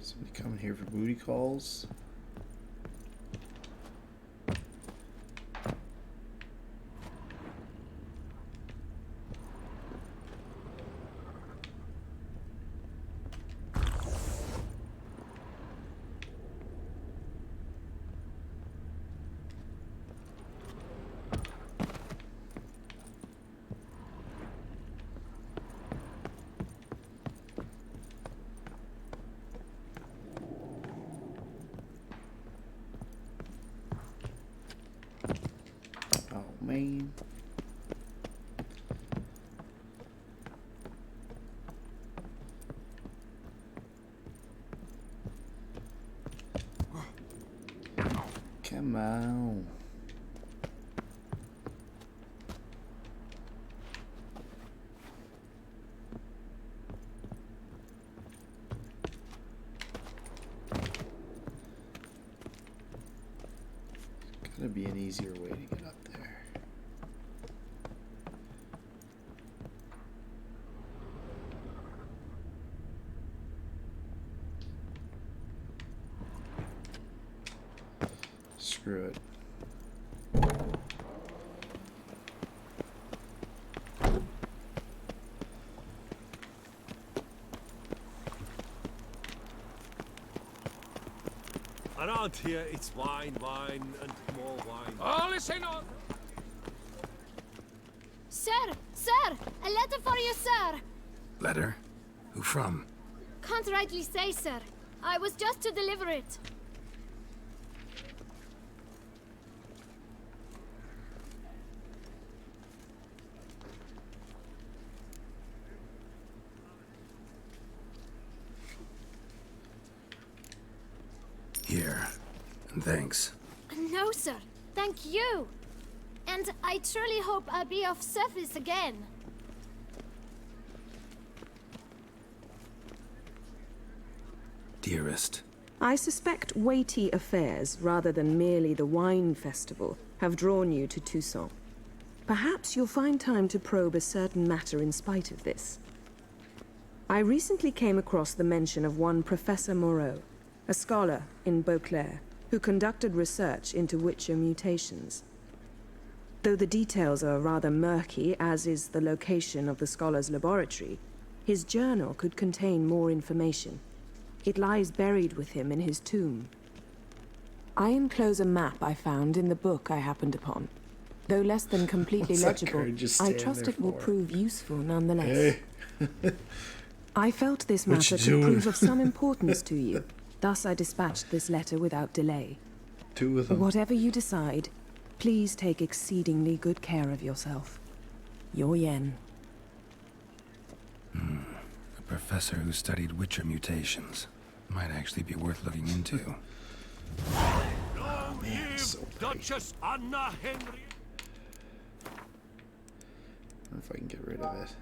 Somebody coming here for booty calls. Man. Come on. Gotta be an easier way to get up there. Screw it. Around here, it's wine, wine, and more wine. Oh, listen on! Sir! Sir! A letter for you, sir! Letter? Who from? Can't rightly say, sir. I was just to deliver it. Here. And thanks. No, sir. Thank you. And I truly hope I'll be of service again. Dearest. I suspect weighty affairs, rather than merely the wine festival, have drawn you to Toussaint. Perhaps you'll find time to probe a certain matter in spite of this. I recently came across the mention of one Professor Moreau, a scholar in Beauclair, who conducted research into Witcher mutations. Though the details are rather murky, as is the location of the scholar's laboratory, his journal could contain more information. It lies buried with him in his tomb. I enclose a map I found in the book I happened upon. Though less than completely legible, I trust it will prove useful nonetheless. I felt this matter could prove of some importance to you. Thus I dispatched this letter without delay. Two of them. Whatever you decide, please take exceedingly good care of yourself. Your Yen. A professor who studied Witcher mutations. Might actually be worth looking into. Long live Duchess Anna Henry. I wonder if I can get rid of it.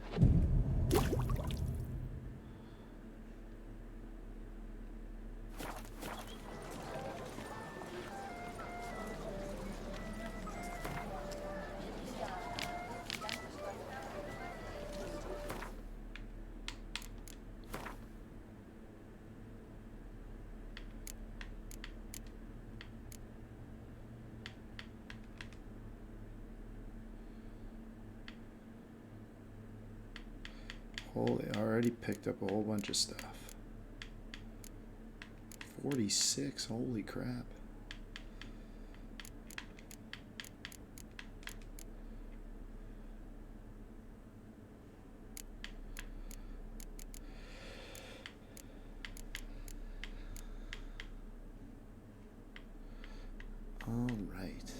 Holy, I already picked up a whole bunch of stuff. 46, holy crap. All right.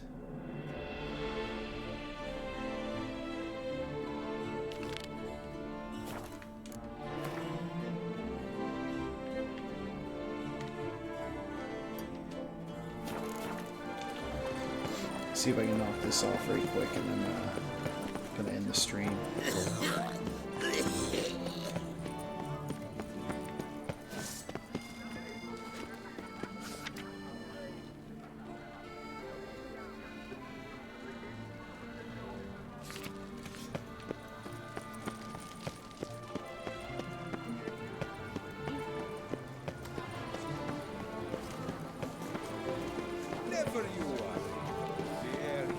See if I can knock this off very quick, and then gonna end the stream.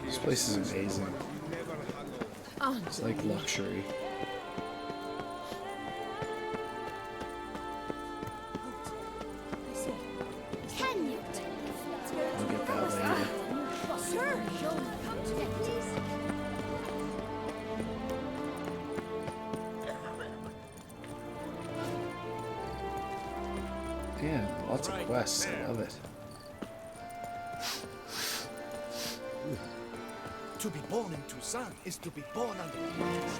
This place is amazing. It's like luxury. I'll get that later. Sir, come to that, please. Yeah, lots of quests. I love it. To be born in Toussaint is to be born under the waters.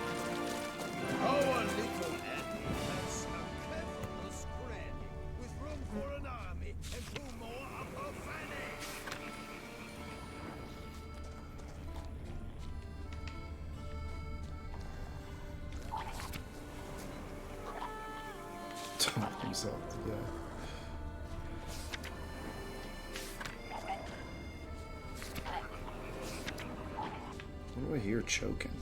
Our little Eddie has a clever spread with room for an army and 2 more upper fanning. Talk himself to death. What do I hear choking?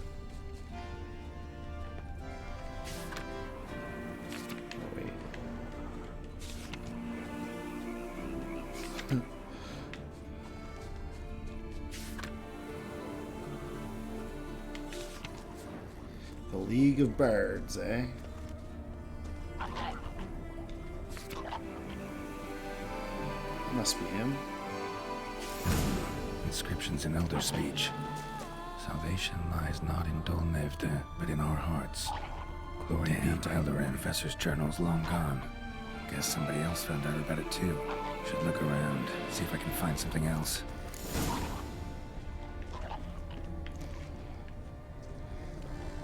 Oh, wait. The League of Birds, eh? Must be him. Inscriptions in Elder speech. Salvation lies not in Dolnevde, but in our hearts. Glory be to Eldarin. Professor's journal's long gone. Guess somebody else found out about it too. Should look around, see if I can find something else.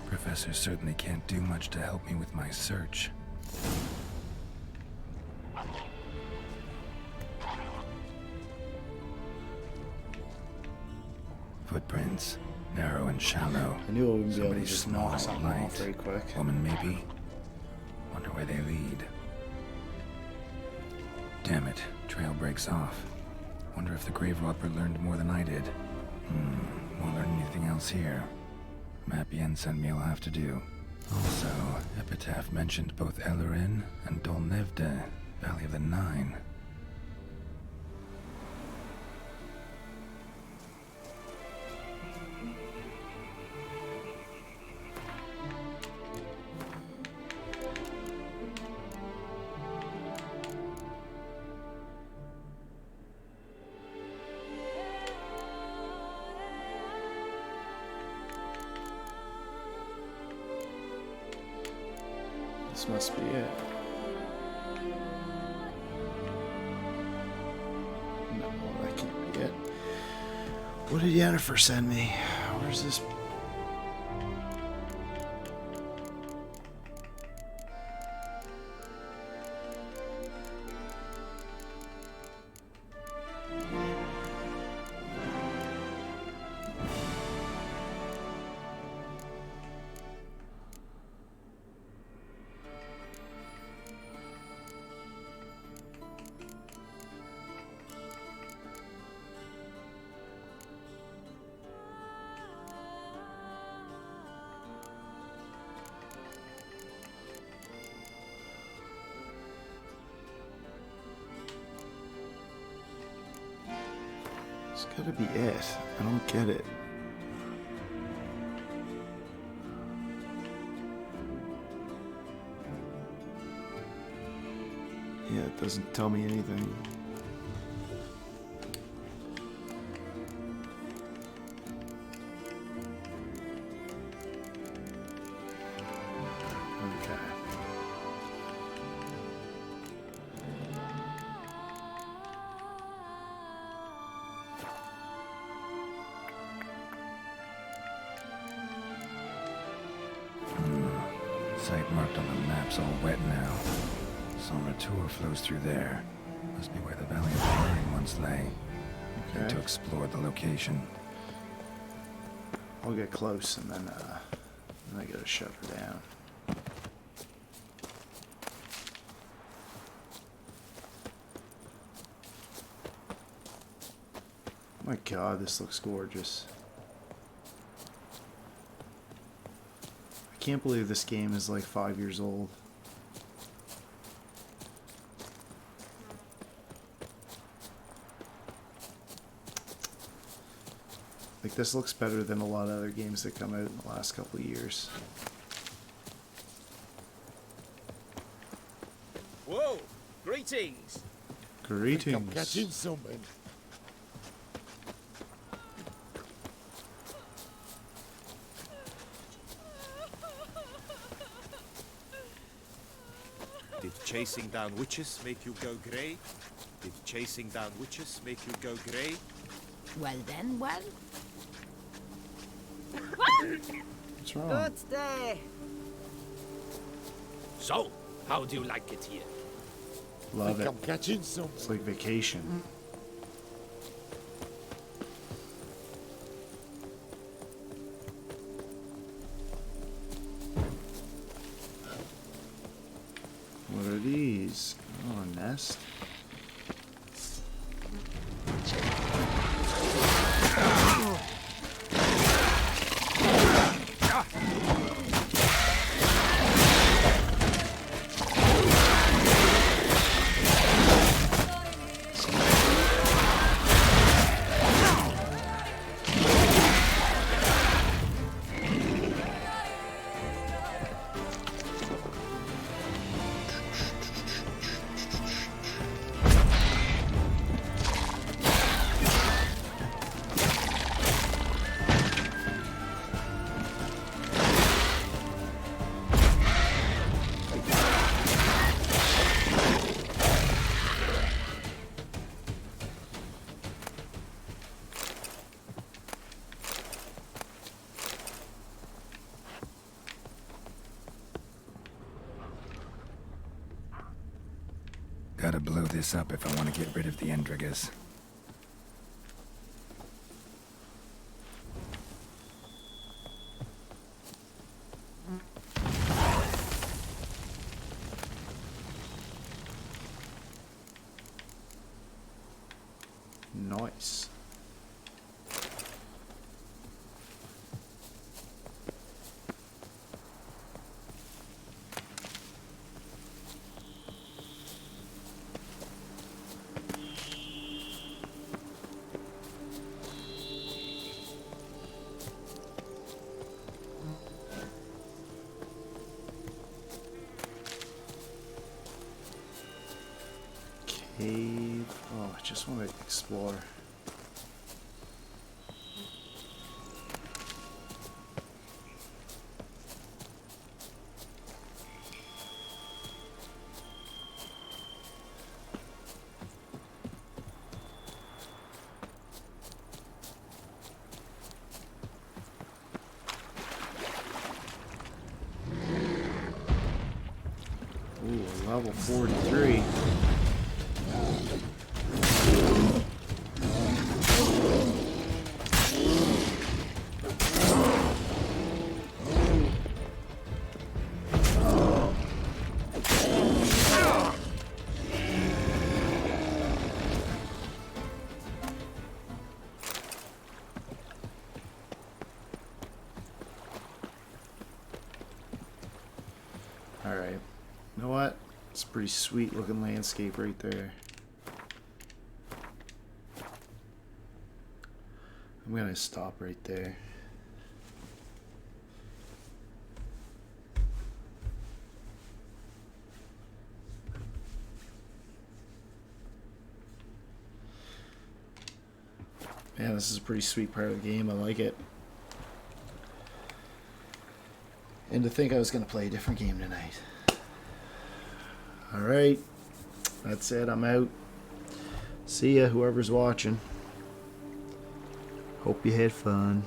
Professor certainly can't do much to help me with my search. Footprints, narrow and shallow. I knew I wouldn't be able to Somebody just small, knock something light. off very quick. Woman, maybe? Wonder where they lead. Damn it, trail breaks off. Wonder if the grave robber learned more than I did. Won't learn anything else here. Map Yen sent me will have to do. Also, Epitaph mentioned both Eldarin and Dolnevde, Valley of the Nine. This must be it. No, that can't be it. What did Yennefer send me? Where's this? It's gotta be it. I don't get it. Yeah, it doesn't tell me anything. Okay. Site marked on the map's all wet now. Sombratur flows through there. Must be where the Valley of the Nine once lay. Need to explore the location. I'll get close and then I gotta shut her down. My God, this looks gorgeous. I can't believe this game is like 5 years old. Like, this looks better than a lot of other games that come out in the last couple of years. Whoa! Greetings! Greetings. I'm catching something. Did chasing down witches make you go grey? Did chasing down witches make you go grey? Well then, well. What's wrong? Good day. So, how do you like it here? Love it. I'm catching something. It's like vacation. What are these? Oh, a nest. gotta blow this up if I want to get rid of the Endrigas. Nice. Cave. Oh, I just want to explore. Ooh, level 43. Alright. You know what? It's a pretty sweet looking landscape right there. I'm gonna stop right there. Man, this is a pretty sweet part of the game. I like it. And to think I was going to play a different game tonight. Alright. That's it. I'm out. See ya, whoever's watching. Hope you had fun.